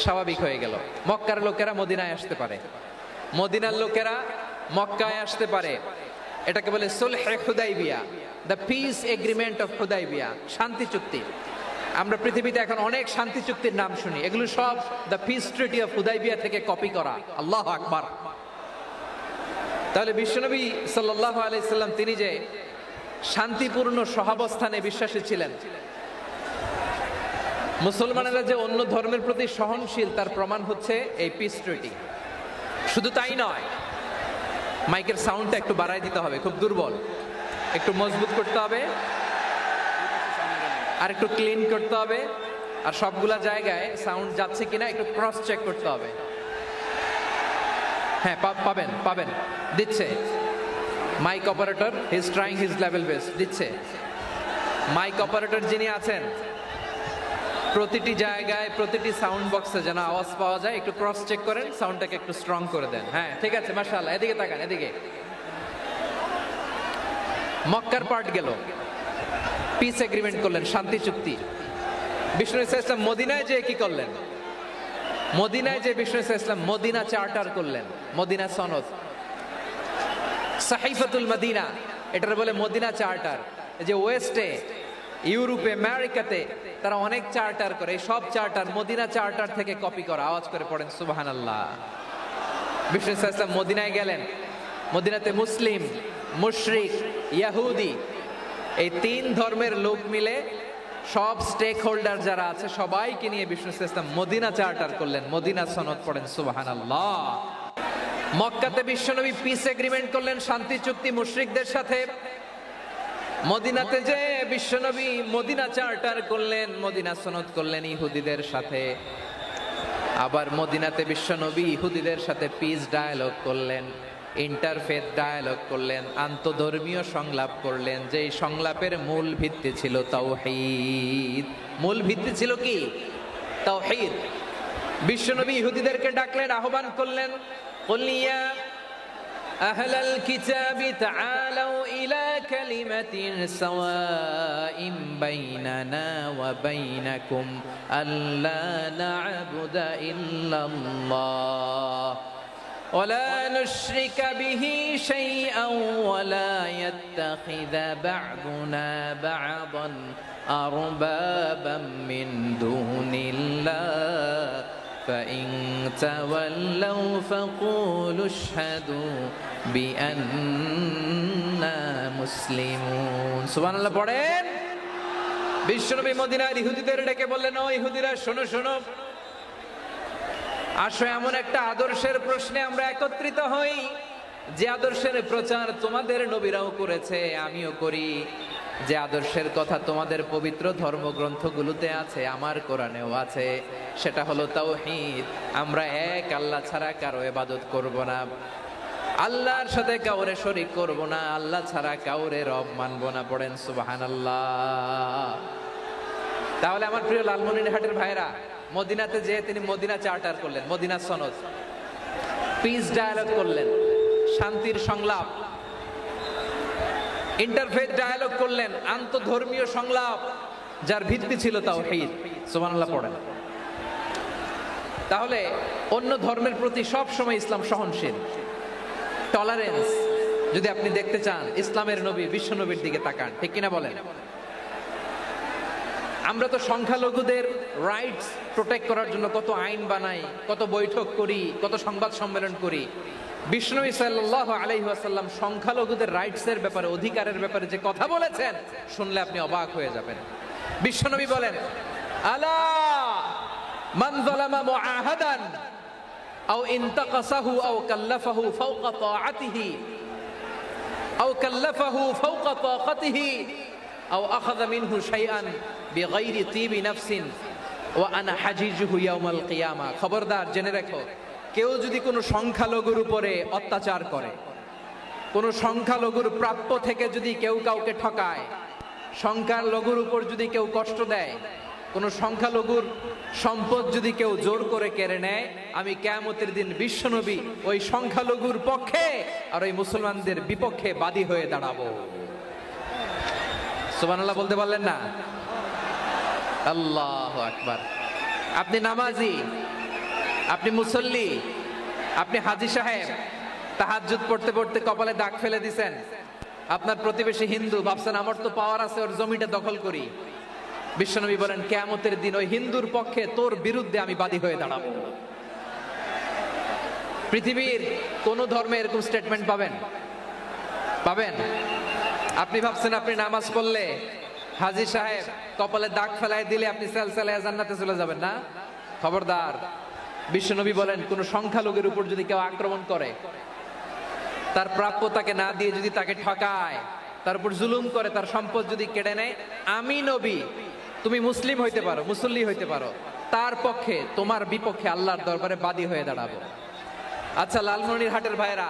স্বাভাবিক হয়ে গেল। মক্কার লোকেরা মদিনায় আসতে পারে, মদিনার লোকেরা মক্কায় আসতে পারে। এটাকে বলে সুলহে হুদাইবিয়া, the peace agreement of Hudaibiya, শান্তি চুক্তি। আমরা পৃথিবীতে এখন অনেক শান্তি চুক্তির নাম শুনি, এগুলো সব the piece treaty of Hudaibiya থেকে কপি করা। আল্লাহু আকবার। তাহলে বিশ্বনবী সাল্লাল্লাহু আলাইহি সাল্লাম তিনি যে শান্তিপূর্ণ সহাবস্থানে বিশ্বাসী ছিলেন, মুসলমানেরা যে অন্য ধর্মের প্রতি সহনশীল, তার প্রমাণ হচ্ছে এই পিস ট্রিটি। শুধু তাই নয়, মাইকের সাউন্ডটা একটু বাড়াই দিতে হবে, খুব দুর্বল, একটু মজবুত করতে হবে, আর একটু ক্লিন করতে হবে, আর সবগুলা জায়গায় সাউন্ড যাচ্ছে কিনা একটু ক্রস চেক করতে হবে। হ্যাঁ, পাবেন দিচ্ছে mic operator, he is trying his level best, দিচ্ছে। মাইক অপারেটর যিনি আছেন, প্রতিটি জায়গায় প্রতিটি সাউন্ড বক্সে যেন আওয়াজ পাওয়া যায়, একটু ক্রস চেক করেন, সাউন্ডটাকে একটু স্ট্রং করে দেন। হ্যাঁ, ঠিক আছে, মাশাআল্লাহ। এদিকে তাকান, এদিকে। মক্কার পার্ট গেল, পিস এগ্রিমেন্ট করলেন, শান্তি চুক্তি। বিষ্ণু ইসলাম মদিনায় যে কি করলেন? মদিনায় যে বিষ্ণু ইসলাম মদিনা চার্টার করলেন, মদিনা সনদ, সাহিফাতুল মদিনা, এটার বলে মদিনা চার্টার। যে ওয়েস্টে, ইউরোপে, আমেরিকাতে তারা অনেক চার্টার করে, এই সব চার্টার মদিনা চার্টার থেকে কপি করা। আওয়াজ করে পড়েন সুবহানাল্লাহ। বিষ্ণু ইসলাম মদিনায় গেলেন, মদিনাতে মুসলিম, মুশরিক, ইহুদি, এই তিন ধর্মের লোক মিলে সব স্টেক হোল্ডার যারা আছে সবাইকে নিয়ে বিষ্ণু ইসলাম মদিনা চার্টার করলেন, মদিনা সনদ, পড়েন সুবহানাল্লাহ। মক্কাতে বিশ্বনবী পিস এগ্রিমেন্ট করলেন, শান্তি চুক্তি মুশরিকদের সাথে। মদিনাতে যে বিশ্বনবী মদিনা চার্টার করলেন, মদিনা সনদ করলেন ইহুদিদের সাথে। আবার মদিনাতে বিশ্বনবী ইহুদিদের সাথে পিস ডায়ালগ করলেন, ইন্টারফেথ ডায়ালগ করলেন, আন্তধর্মীয় সংলাপ করলেন। যে সংলাপের মূল ভিত্তি ছিল তাওহীদ। মূল ভিত্তি ছিল কি? তাওহীদ। বিশ্বনবী ইহুদিদেরকে ডাকলেন, আহ্বান করলেন, কুল ইয়া আহলাল কিতাবি তাআলাউ ইলা কালিমাতিন সাওয়াইন বাইনানা ওয়া বাইনাকুম আল্লা না'বুদা ইল্লাল্লাহ ولا نشرك به شيئا ولا يتخذ بعضنا بعضا أربابا من دون الله فإن تولوا فقولوا اشهدوا بأننا مسلمون سبحان الله পড়েন। বিশ্বনবী মদিনার ইহুদিদের ডেকে বললেন, ও ইহুদিরা, শোনো শোনো, আসো এমন একটা আদর্শের প্রশ্নে আমরা একত্রিত হই, যে আদর্শের প্রচার তোমাদের নবীরাও করেছে, আমিও করি, যে আদর্শের কথা তোমাদের পবিত্র ধর্মগ্রন্থগুলোতে আছে, আমার কোরআনেও আছে। সেটা হলো তাওহীদ। আমরা এক আল্লাহ ছাড়া কারো ইবাদত করব না। আল্লাহর সাথে কাউরে শরীক করব না, আল্লাহ ছাড়া কাউরে রব মানব না। পড়েন সুবহানাল্লাহ। তাহলে আমার প্রিয় লালমনিরহাটের ভাইরা, মদিনাতে যেয়ে তিনি মদিনা চার্টার করলেন, মদিনা সনদ, পিস ডায়ালগ করলেন, শান্তির সংলাপ, ইন্টারফেথ ডায়ালগ করলেন, আন্তধর্মীয় সংলাপ যার ভিত্তি ছিল তাওহীদ। সুবহানাল্লাহ পড়েন। তাহলে অন্য ধর্মের প্রতি সব সময় ইসলাম সহনশীল, টলারেন্স যদি আপনি দেখতে চান ইসলামের নবী বিশ্ব নবীর দিকে তাকান, ঠিক কিনা বলেন? আমরা তো সংখ্যালঘুদের রাইটস প্রোটেক্ট করার জন্য কত আইন বানাই, কত বৈঠক করি, কত সংবাদ সম্মেলন করি। বিষ্ণু সাল্লাল্লাহু আলাইহি ওয়াসাল্লাম সংখ্যালঘুদের রাইটসের ব্যাপারে, অধিকারের ব্যাপারে যে কথা বলেছেন, শুনলে আপনি অবাক হয়ে যাবেন। বিশ্বনবী বলেন, আলা মান যালামা মুআহাদান আও ইনতাকাসাহু আও কাল্লাফাহু ফাওকা তাআতিহি আও কাল্লাফাহু ফাওকা তাকাতিহি আও আখাযা মিনহু শাইআন বিগাইরি তিবি নাফসিন ওয়া আনা হাজিজুহু ইয়াউমাল কিয়ামা। খবরদার, জেনে রাখো, কেউ যদি কোনো সংখ্যালঘুর উপরে অত্যাচার করে, কোনো সংখ্যালঘুর প্রাপ্য থেকে যদি কেউ কাউকে ঠকায়, সংখ্যালঘুর উপর যদি কেউ কষ্ট দেয়, কোন সংখ্যালঘুর সম্পদ যদি কেউ জোর করে কেড়ে নেয়, আমি কিয়ামতের দিন বিশ্বনবী ওই সংখ্যালঘুর পক্ষে আর ওই মুসলমানদের বিপক্ষে বাদী হয়ে দাঁড়াবো। সুবহানাল্লাহ বলতে পারলেন না? আল্লাহু আকবার। আপনি নামাজি, আপনি মুসল্লি, আপনি হাজী সাহেব, তাহাজ্জুদ পড়তে পড়তে কপালে দাগ ফেলে দিছেন, আপনার প্রতিবেশী হিন্দু, ভাবছেন আমার তো পাওয়ার আছে, ওর জমিটা দখল করি। বিশ্বনবী বলেন, কিয়ামতের দিন ওই হিন্দুর পক্ষে তোর বিরুদ্ধে আমি বাদী হয়ে দাঁড়াবো। পৃথিবীর কোন ধর্মে এরকম স্টেটমেন্ট পাবেন? পাবেন? আপনি ভাবছেন আপনি নামাজ পড়লে হাজী সাহেব কপালে দাগ ফেলায় দিলে আপনি সেলসেলায় জান্নাতে চলে যাবেন না? খবরদার। বিশ্বনবী বলেন, কোন সংখ্যালঘুর উপর যদি কেউ আক্রমণ করে, তার প্রাপ্য তাকে না দিয়ে যদি তাকে ঠকায়, তার উপর জুলুম করে, তার সম্পদ যদি কেড়ে নেয়, আমি নবী, তুমি মুসলিম হইতে পারো, মুসল্লি হইতে পারো, তার পক্ষে তোমার বিপক্ষে আল্লাহর দরবারে বাদী হয়ে দাঁড়াবো। আচ্ছা লালমনিরহাটের ভাইরা,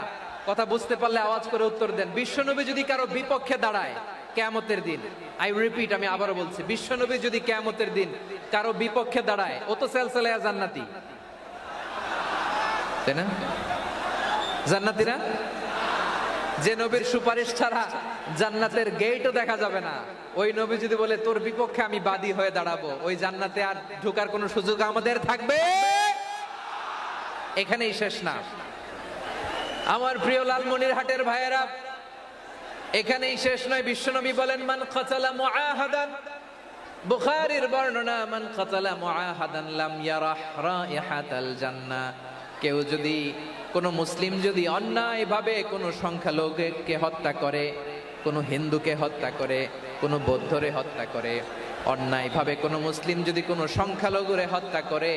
কথা বুঝতে পারলে আওয়াজ করে উত্তর দেন। বিশ্বনবী যদি কারো বিপক্ষে দাঁড়ায় কিয়ামতের দিন, আই রিপিট, আমি আবারও বলছি, বিশ্বনবী যদি কিয়ামতের দিন কারো বিপক্ষে দাঁড়ায়, ও তো সেলসেলায়া জান্নাতি, তাই না? জান্নাতি না? যে নবীর সুপারিশ ছাড়া জান্নাতের গেটও দেখা যাবে না, ওই নবী যদি বলে তোর বিপক্ষে আমি বাদী হয়ে দাঁড়াবো, ওই জান্নাতে আর ঢোকার কোনো সুযোগ আমাদের থাকবে? এখানেই শেষ না আমার প্রিয় লালমনিরহাটের ভাইয়েরা, এখানেই শেষ নয়। বিশ্বনবী বলেন, মান কাতালা মুআহাদান, বুখারীর বর্ণনা, মান কাতালা মুআহাদান লাম ইয়ারাহ রাইহাতাল জান্নাহ। কেউ যদি, কোন মুসলিম যদি অন্যায়ভাবে কোনো সংখ্যালঘুকে হত্যা করে, কোনো হিন্দুকে হত্যা করে, কোনো বৌদ্ধরে হত্যা করে, অন্যায়ভাবে কোনো মুসলিম যদি কোনো সংখ্যালঘুরে হত্যা করে,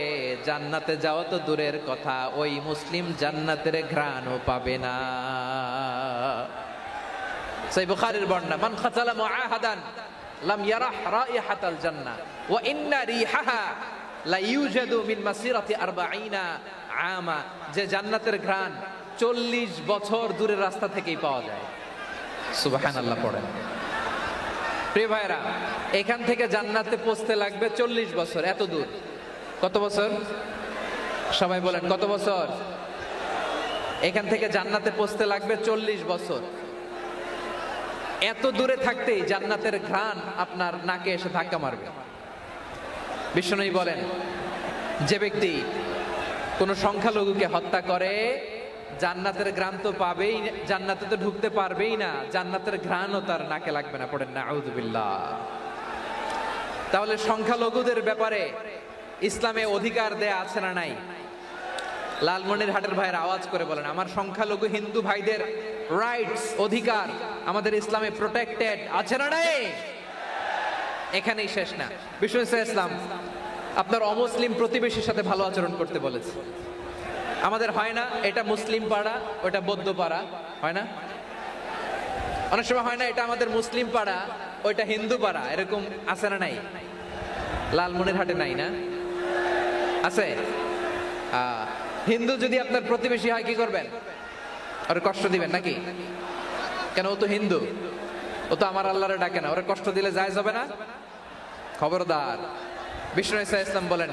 জান্নাতে যাওয়া তো দূরের কথা, ওই মুসলিম জান্নাতের ঘ্রাণও পাবে না। সহিহ বুখারীর বর্ণনা, মান কাতালা মুআহাদান লাম ইয়ারাহ রাইহাতাল জান্নাহ ওয়া ইন্না রিহাহা লা ইউজাদু মিন মাসিরাতি 40 আমা। যে জান্নাতের ঘ্রাণ 40 বছর দূরের রাস্তা থেকেই পাওয়া যায়। সুবহানাল্লাহ পড়েন। প্রিয় ভাইরা, এখান থেকে জান্নাতে পৌঁছতে লাগবে 40 বছর। এত দূর, কত বছর? সবাই বলেন কত বছর? এখান থেকে জান্নাতে পৌঁছতে লাগবে 40 বছর। এত দূরে থাকতেই জান্নাতের ঘ্রাণ আপনার নাকে এসে ধাক্কা মারবে। বিশ্বনবী বলেন, যে ব্যক্তি কোন সংখ্যালঘুকে হত্যা করে, জান্নাতের ঘ্রাণ তো পাবেই, জান্নাতে তো ঢুকতে পারবেই না, জান্নাতের ঘ্রাণও তার নাকে লাগবে না। পড়েন না আউযুবিল্লাহ। তাহলে সংখ্যালঘুদের ব্যাপারে ইসলামে অধিকার দেয়া আছে না নাই? লালমনিরহাটের ভাইয়ের আওয়াজ করে বলেন, আমার সংখ্যালঘু হিন্দু ভাইদের রাইটস, অধিকার আমাদের ইসলামে প্রোটেক্টেড আছে না নাই? এখানেই শেষ না। বিষ্ণু ইসলাম আপনার অমুসলিম প্রতিবেশীর সাথে ভালো আচরণ করতে বলেছে। আমাদের হয় না, এটা মুসলিম পাড়া, ওটা বৌদ্ধ পাড়া, হয় না? অনেক সময় হয় না, এটা আমাদের মুসলিম পাড়া, ওইটা হিন্দু পাড়া, এরকম আছে না নাই? লালমনিরহাটে নাই না? আছে? হিন্দু যদি আপনার প্রতিবেশী হয় কি করবেন? ওরে কষ্ট দিবেন নাকি? কেন, ও তো হিন্দু, ও তো আমার আল্লাহরে ডাকে না, ওরে কষ্ট দিলে জায়েজ হবে না? খবরদার। বিষ্ণু ঈসা ইসলাম বলেন,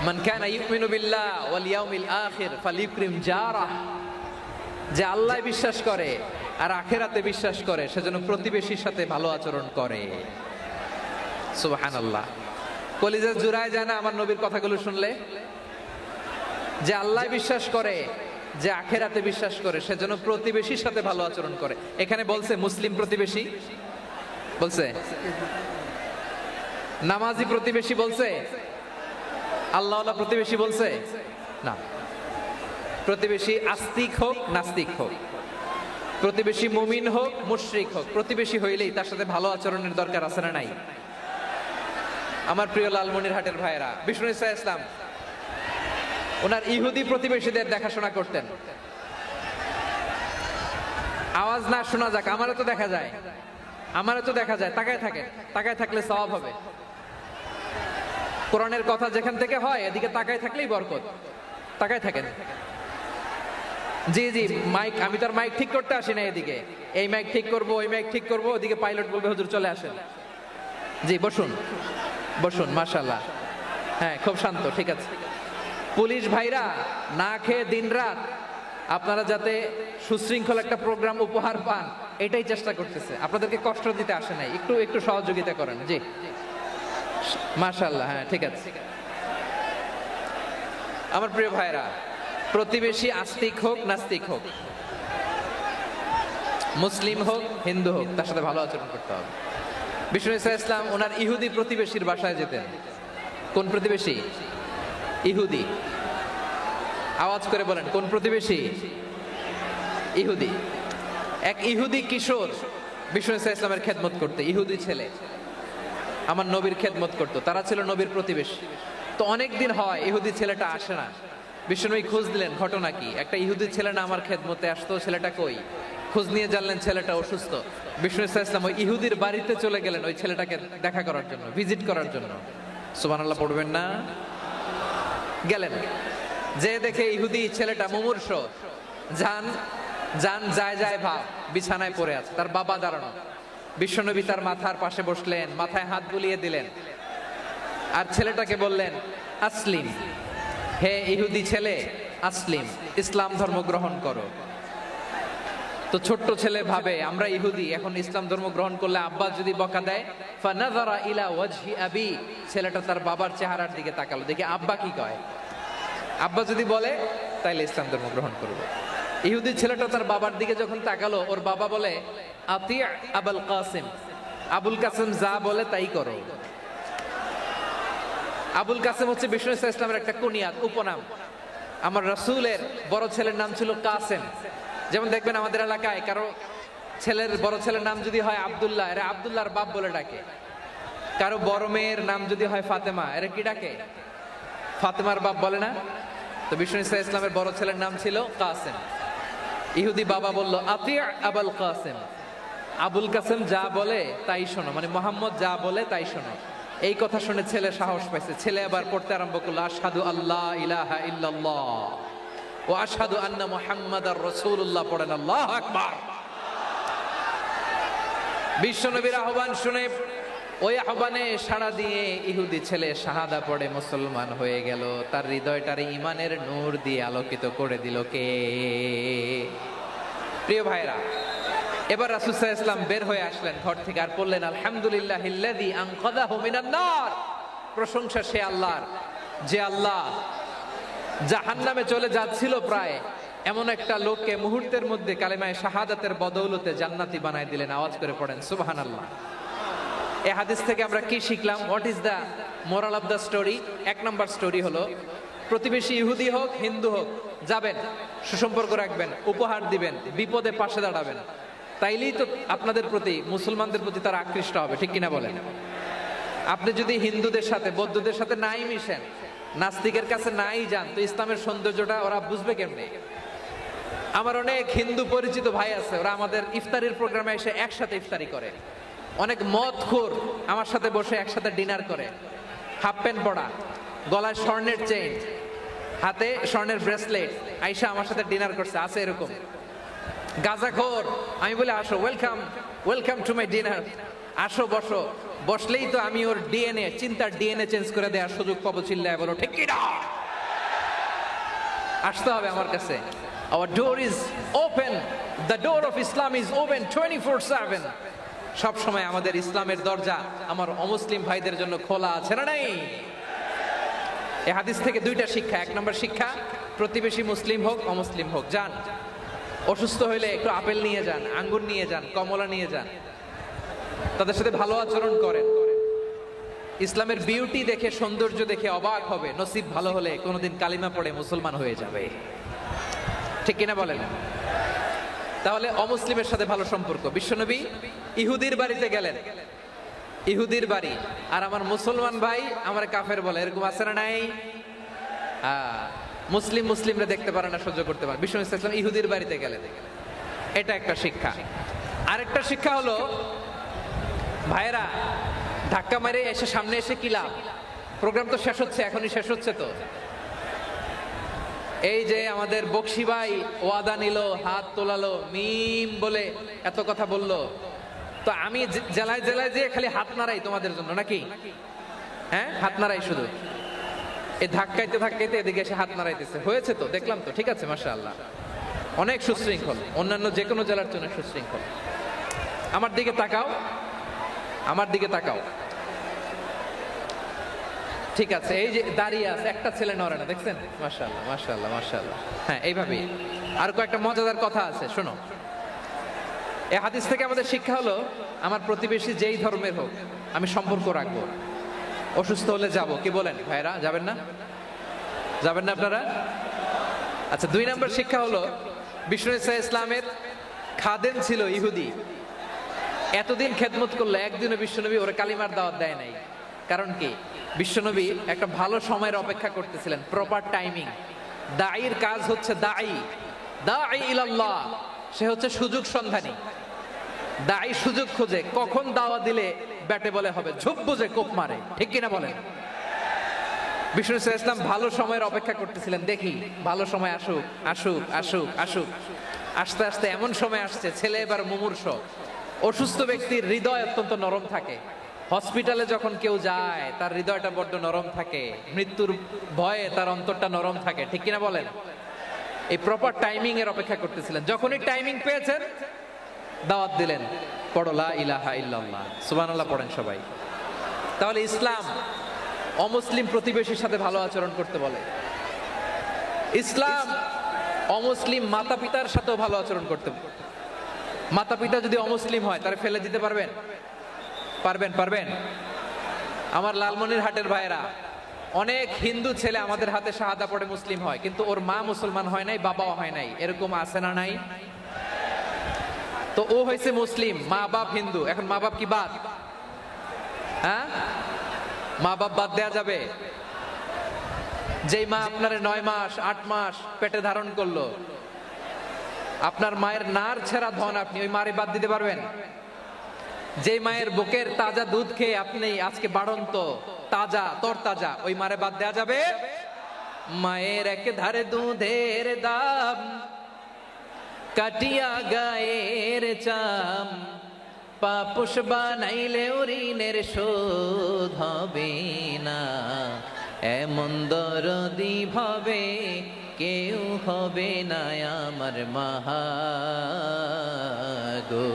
মান কানা ইউমিনু বিল্লাহ ওয়াল ইয়াউমিল আখির ফালিউকরিম জারাহ, যে আল্লাহ বিশ্বাস করে আর আখিরাতে বিশ্বাস করে সে যেন প্রতিবেশীর সাথে ভালো আচরণ করে। সুবহানাল্লাহ। কলিজা জুড়ায় যায় না আমার নবীর কথাগুলো শুনলে? যে আল্লাহ বিশ্বাস করে, যে আখিরাতে বিশ্বাস করে সে যেন প্রতিবেশীর সাথে ভালো আচরণ করে। এখানে বলছে মুসলিম প্রতিবেশী বলছে, নামাজি প্রতিবেশী বলছে, আল্লাহওয়ালা প্রতিবেশী বলছে না। প্রতিবেশী আস্তিক হোক নাস্তিক হোক, প্রতিবেশী মুমিন হোক মুশরিক হোক, প্রতিবেশী হইলেই তার সাথে ভালো আচরণের দরকার আছে না নাই? আমার প্রিয় লালমনিরহাটের ভাইয়েরা, বিষ্ণু ঈসা ইসলাম ওনার ইহুদি প্রতিবেশীদের দেখাশোনা করতেন। আওয়াজ না শোনা যাক, আমারও তো দেখা যায়, আমারও তো দেখা যায়। তাকায় থাকেন, তাকায় থাকলে সওয়াব হবে। কোরআনের কথা যেখান থেকে হয় এদিকে তাকায় থাকলেই বরকত। তাকায় থাকেন। জি জি, মাইক, আমি তো আর মাইক ঠিক করতে আসি না এদিকে, এই মাইক ঠিক করব ওই মাইক ঠিক করব, ওদিকে পাইলট বলবে হুজুর চলে আসেন। জি বসুন বসুন, মাশাআল্লাহ। হ্যাঁ খুব শান্ত, ঠিক আছে। পুলিশ ভাইরা না খেয়ে দিনরাত আপনারা যাতে সুশৃঙ্খল একটা প্রোগ্রাম উপহার পান এটাই চেষ্টা করতেছে, আপনাদেরকে কষ্ট দিতে আসে নাই, একটু একটু সহযোগিতা করেন। জি মাশাআল্লাহ, হ্যাঁ ঠিক আছে। আমার প্রিয় ভাইরা, প্রতিবেশী আস্তিক হোক নাস্তিক হোক, মুসলিম হোক হিন্দু হোক, তার সাথে ভালো আচরণ করতে হবে। বিষ্ণু ঈসা ইসলাম ওনার ইহুদি প্রতিবেশীর বাসায় যেতেন। কোন প্রতিবেশী? ইহুদি। আওয়াজ করে বলেন, কোন প্রতিবেশী? ইহুদি। এক ইহুদি কিশোর বিষ্ণু ঈসা ইসলামের খেদমত করতে, ইহুদি ছেলে আমার নবীর খেদমত করতো, তারা ছিল নবীর প্রতিবেশী। তো অনেক দিন হয় ইহুদি ছেলেটা আসে না। বিষ্ণুনবী খোঁজ দিলেন, ঘটনা কি? একটা ইহুদি ছেলে না আমার খেদমতে আসতো, ছেলেটা কই? খোঁজ নিয়ে জানলেন ছেলেটা অসুস্থ। বিষ্ণু ঈসা ইসলাম ওই ইহুদির বাড়িতে চলে গেলেন ওই ছেলেটাকে দেখা করার জন্য, ভিজিট করার জন্য। সুবহানাল্লাহ পড়বেন না? গেলেন, যে দেখে ইহুদি ছেলেটা মুমূর্ষ, জান জান যায় যায় ভাব, বিছানায় পড়ে আছে, তার বাবা দাঁড়ানো। বিশ্বনবী তার মাথার পাশে বসলেন, মাথায় হাত বুলিয়ে দিলেন আর ছেলেটাকে বললেন, আসলিম, হে ইহুদি ছেলে, আসলিম, ইসলাম ধর্ম গ্রহণ করো। তো ছোট্ট ছেলে ভাবে আমরা ইহুদি, এখন ইসলাম ধর্ম গ্রহণ করলে আব্বা যদি বকা দেয়, ফানাযারা ইলা ওয়াজহি আবি, ছেলেটা তার বাবার চেহারার দিকে তাকালো, দেখে আব্বা কি কয়। আব্বা যদি বলে তাইলে ইসলাম ধর্ম গ্রহণ করবে। ইহুদি ছেলেটা তার বাবার দিকে যখন তাকালো, ওর বাবা বলে, আতি আবুল কাসিম, আবুল কাসিম যা বলে তাই করো। আবুল কাসিম হচ্ছে বিষ্ণু ঈসা ইসলামের একটা কুনিয়াত, উপনাম। আমার রাসূলের বড় ছেলের নাম ছিল কাসেম। যেমন দেখবেন আমাদের এলাকায় কারো ছেলের বড় ছেলের নাম যদি হয় আব্দুল্লাহ, এরা আব্দুল্লাহর বাপ বলে ডাকে। কারো বড় মেয়ের নাম যদি হয় ফাতেমা, এরা কি ডাকে? ফাতেমার বাপ বলে না? তো বিষ্ণু ঈসা ইসলামের বড় ছেলের নাম ছিল কাসেম। ইহুদি বাবা বলল, আতি আবুল কাসেম, আবুল কাসেম যা বলে তাই শোনো, মানে মোহাম্মদ যা বলে তাই শোনো। এই কথা শুনে ছেলে সাহস পাইছে, ছেলে আবার পড়তে আরম্ভ করলো, আশহাদু আল্লাহ ইলাহা ইল্লাল্লাহ ও আশহাদু আন্না মুহাম্মাদার রাসূলুল্লাহ, পড়েন আল্লাহু আকবার। বিশ্বনবীর আহ্বান শুনে ওই আহ্বানে সাড়া দিয়ে ইহুদি ছেলে শাহাদা পড়ে মুসলমান হয়ে গেল। তার হৃদয়টারে ইমানের নূর দিয়ে আলোকিত করে দিল কে? প্রিয় ভাইরা, এবার রাসূল সাল্লাল্লাহু আলাইহি ওয়াসাল্লাম বের হয়ে আসলেন ঘর থেকে আর বললেন, আলহামদুলিল্লাহিল্লাযী আনকাযাহু মিনান নার, প্রশংসা সে আল্লাহর যে আল্লাহ জাহান্নামে চলে যাচ্ছিল প্রায় এমন একটা লোককে মুহূর্তের মধ্যে কালেমায়ে শাহাদাতের বদৌলতে জান্নাতি বানায় দিলেন। আওয়াজ করে পড়েন সুবহানাল্লাহ। এই হাদিস থেকে আমরা কি শিখলাম? What is the moral of the story? এক নম্বর স্টোরি হলো, প্রতিবেশী ইহুদি হোক হিন্দু হোক, যাবেন, সুসম্পর্ক রাখবেন, উপহার দিবেন, বিপদে পাশে দাঁড়াবেন, তাইলেই তো আপনাদের প্রতি, মুসলমানদের প্রতি তারা আকৃষ্ট হবে, ঠিক কিনা বলেন? আপনি যদি হিন্দুদের সাথে বৌদ্ধদের সাথে নাই মিশেন, নাস্তিকের কাছে নাই যান, তো ইসলামের সৌন্দর্যটা ওরা বুঝবে কেমনে? আমার অনেক হিন্দু পরিচিত ভাই আছে, ওরা আমাদের ইফতারির প্রোগ্রামে এসে একসাথে ইফতারি করে। অনেক মদখোর আমার সাথে বসে একসাথে ডিনার করে, হাফ প্যান্ট পরা, গলায় স্বর্ণের চেইন, হাতে স্বর্ণের ব্রেসলেট, আইসা আমার সাথে ডিনার করছে, আছে এরকম। গাঁজাখোর। আমি বলি আসো, welcome welcome to my dinner, আসো বসো। বসলেই তো আমি ওর ডিএনএ, চিন্তার ডিএনএ চেঞ্জ করে দেওয়ার সুযোগ পাবো। চিল্লায় বলো ঠিক কি না? আসতে হবে আমার কাছে। Our door is open, the door of Islam is open 24/7। সব সময় আমাদের ইসলামের দরজা আমার অমুসলিম ভাইদের জন্য খোলা আছে না নাই? এই হাদিস থেকে দুইটা শিক্ষা। এক নম্বর শিক্ষা, প্রতিবেশী মুসলিম হোক অমুসলিম হোক, যান অসুস্থ হইলে একটু আপেল নিয়ে যান, আঙ্গুর নিয়ে যান, কমলা নিয়ে যান, তাদের সাথে ভালো আচরণ করেন। ইসলামের বিউটি দেখে, সৌন্দর্য দেখে অবাক হবে, নসিব ভালো হলে কোনোদিন কালিমা পড়ে মুসলমান হয়ে যাবে। ঠিক কিনা বলেন? তাহলে অমুসলিমের সাথে ভালো সম্পর্ক। বিশ্বনবী ইহুদির বাড়িতে গেলেন, ইহুদির বাড়ি, আর আমার মুসলমান ভাই আমার কাফের বলে, এরকম আছে না নাই? মুসলিম মুসলিমরা দেখতে পারে না, সহ্য করতে পারে। বিশ্বনবী সাল্লাল্লাহু আলাইহি ওয়াসাল্লাম ইহুদির বাড়িতে গেলেন, এটা একটা শিক্ষা। আরেকটা শিক্ষা হলো, ভাইরা ধাক্কা মারে এসে সামনে এসে কি লাভ? প্রোগ্রাম তো শেষ হচ্ছে, এখনই শেষ হচ্ছে। তো এই যে আমাদের বকশি ভাই ওয়াদা নিল, হাত তোলালো, মিম বলে এত কথা বললো, তো আমি জেলায় জেলায় যে খালি হাত নাড়াই তোমাদের জন্য নাকি? হ্যাঁ, হাত নাড়াই শুধু। এই ধাক্কাইতে ধাক্কাইতে এদিকে এসে হাত নাড়াইতেছে, হয়েছে তো, দেখলাম তো, ঠিক আছে, মাশাআল্লাহ, অনেক সুশৃঙ্খল, অন্যান্য যে কোনো জেলার জন্য সুশৃঙ্খল। আমার দিকে তাকাও, আমার দিকে তাকাও, ঠিক আছে। এই যে দাঁড়িয়ে আছে, একটা ছেলে নড়ে না, দেখছেন? মাশাআল্লাহ মাশাআল্লাহ মাশাআল্লাহ। হ্যাঁ, এইভাবেই। আর কয়েকটা মজাদার কথা আছে, শোনো। এই হাদিস থেকে আমাদের শিক্ষা হলো, আমার প্রতিবেশী যেই ধর্মের হোক আমি সম্পর্ক রাখবো। অসুস্থ হলে যাব, কি বলেন ভাইরা? যাবেন না? যাবেন না আপনারা? আচ্ছা, 2 নম্বর শিক্ষা হলো, বিষ্ণু ইসলামের খাদেম ছিল ইহুদি, এতদিন খেদমত করলো, একদিনও বিশ্বনবী ওরা কালিমার দাওয়াত দেয় নাই। কারণ কি? বিশ্বনবী একটা ভালো সময়ের অপেক্ষা করতেছিলেন, প্রপার টাইমিং। দাঈর কাজ হচ্ছে দাঈ ইলাল্লাহ, সে হচ্ছে সুযোগ সন্ধানী। দাঈ সুযোগ খোঁজে, কখন দাওয়া দিলে ব্যাটে বলে হবে, ঝুপ বুঝে কোপ মারে, ঠিক কিনা বলেন? বিষ্ণু ইসলাম ভালো সময়ের অপেক্ষা করতেছিলেন, দেখি ভালো সময় আসুক আসুক আসুক আসুক। আস্তে আস্তে এমন সময় আসছে, ছেলে এবার মুমূর্ষ। অসুস্থ ব্যক্তির হৃদয় অত্যন্ত নরম থাকে। হসপিটালে যখন কেউ যায় তার হৃদয়টা বড্ড নরম থাকে, মৃত্যুর ভয়ে তার অন্তরটা নরম থাকে, ঠিক কিনা বলেন? এই প্রপার টাইমিং এর অপেক্ষা করতেছিলেন। যখনই টাইমিং পেয়েছেন, দাওয়াত দিলেন, পড়ো লা ইলাহা ইল্লাল্লাহ, সুবহানাল্লাহ পড়েন সবাই। তাহলে ইসলাম অমুসলিম প্রতিবেশীর সাথে ভালো আচরণ করতে বলে। ইসলাম অমুসলিম মাতা পিতার সাথেও ভালো আচরণ করতে বলে। মাতা পিতা যদি অমুসলিম হয়, তারা ফেলে দিতে পারবেন? পারবেন? পারবেন? আমার লালমনিরহাটের ভাইয়েরা, অনেক হিন্দু ছেলে আমাদের হাতে শাহাদা পড়ে মুসলিম হয়, কিন্তু ওর মা মুসলমান হয় নাই, বাবাও হয় নাই, এরকম আছে না নাই? তো ও হয়েছে মুসলিম, মা বাপ হিন্দু, এখন মা বাপ কি বাদ? হ্যাঁ, মা বাপ বাদ দেয়া যাবে? যেই মা আপনার 9 মাস 8 মাস পেটে ধারণ করলো, আপনার মায়ের নার ছেঁড়া ধন, আপনি ওই মারে বাদ দিতে পারবেন? যে মায়ের বুকের তাজা দুধ খেয়ে আপনি আজকে বাড়ন্ত তাজা তরতাজা, ওই মারে বাদ দেয়া যাবে? মায়ের এক ধারে দুধের দাম, কাটিয়া গায়ের চাম, পাপুষ বানাইলে ঋণের শোধ হবে না, এমন দরদি ভাবে কেউ হবে না আমার মাহা গো।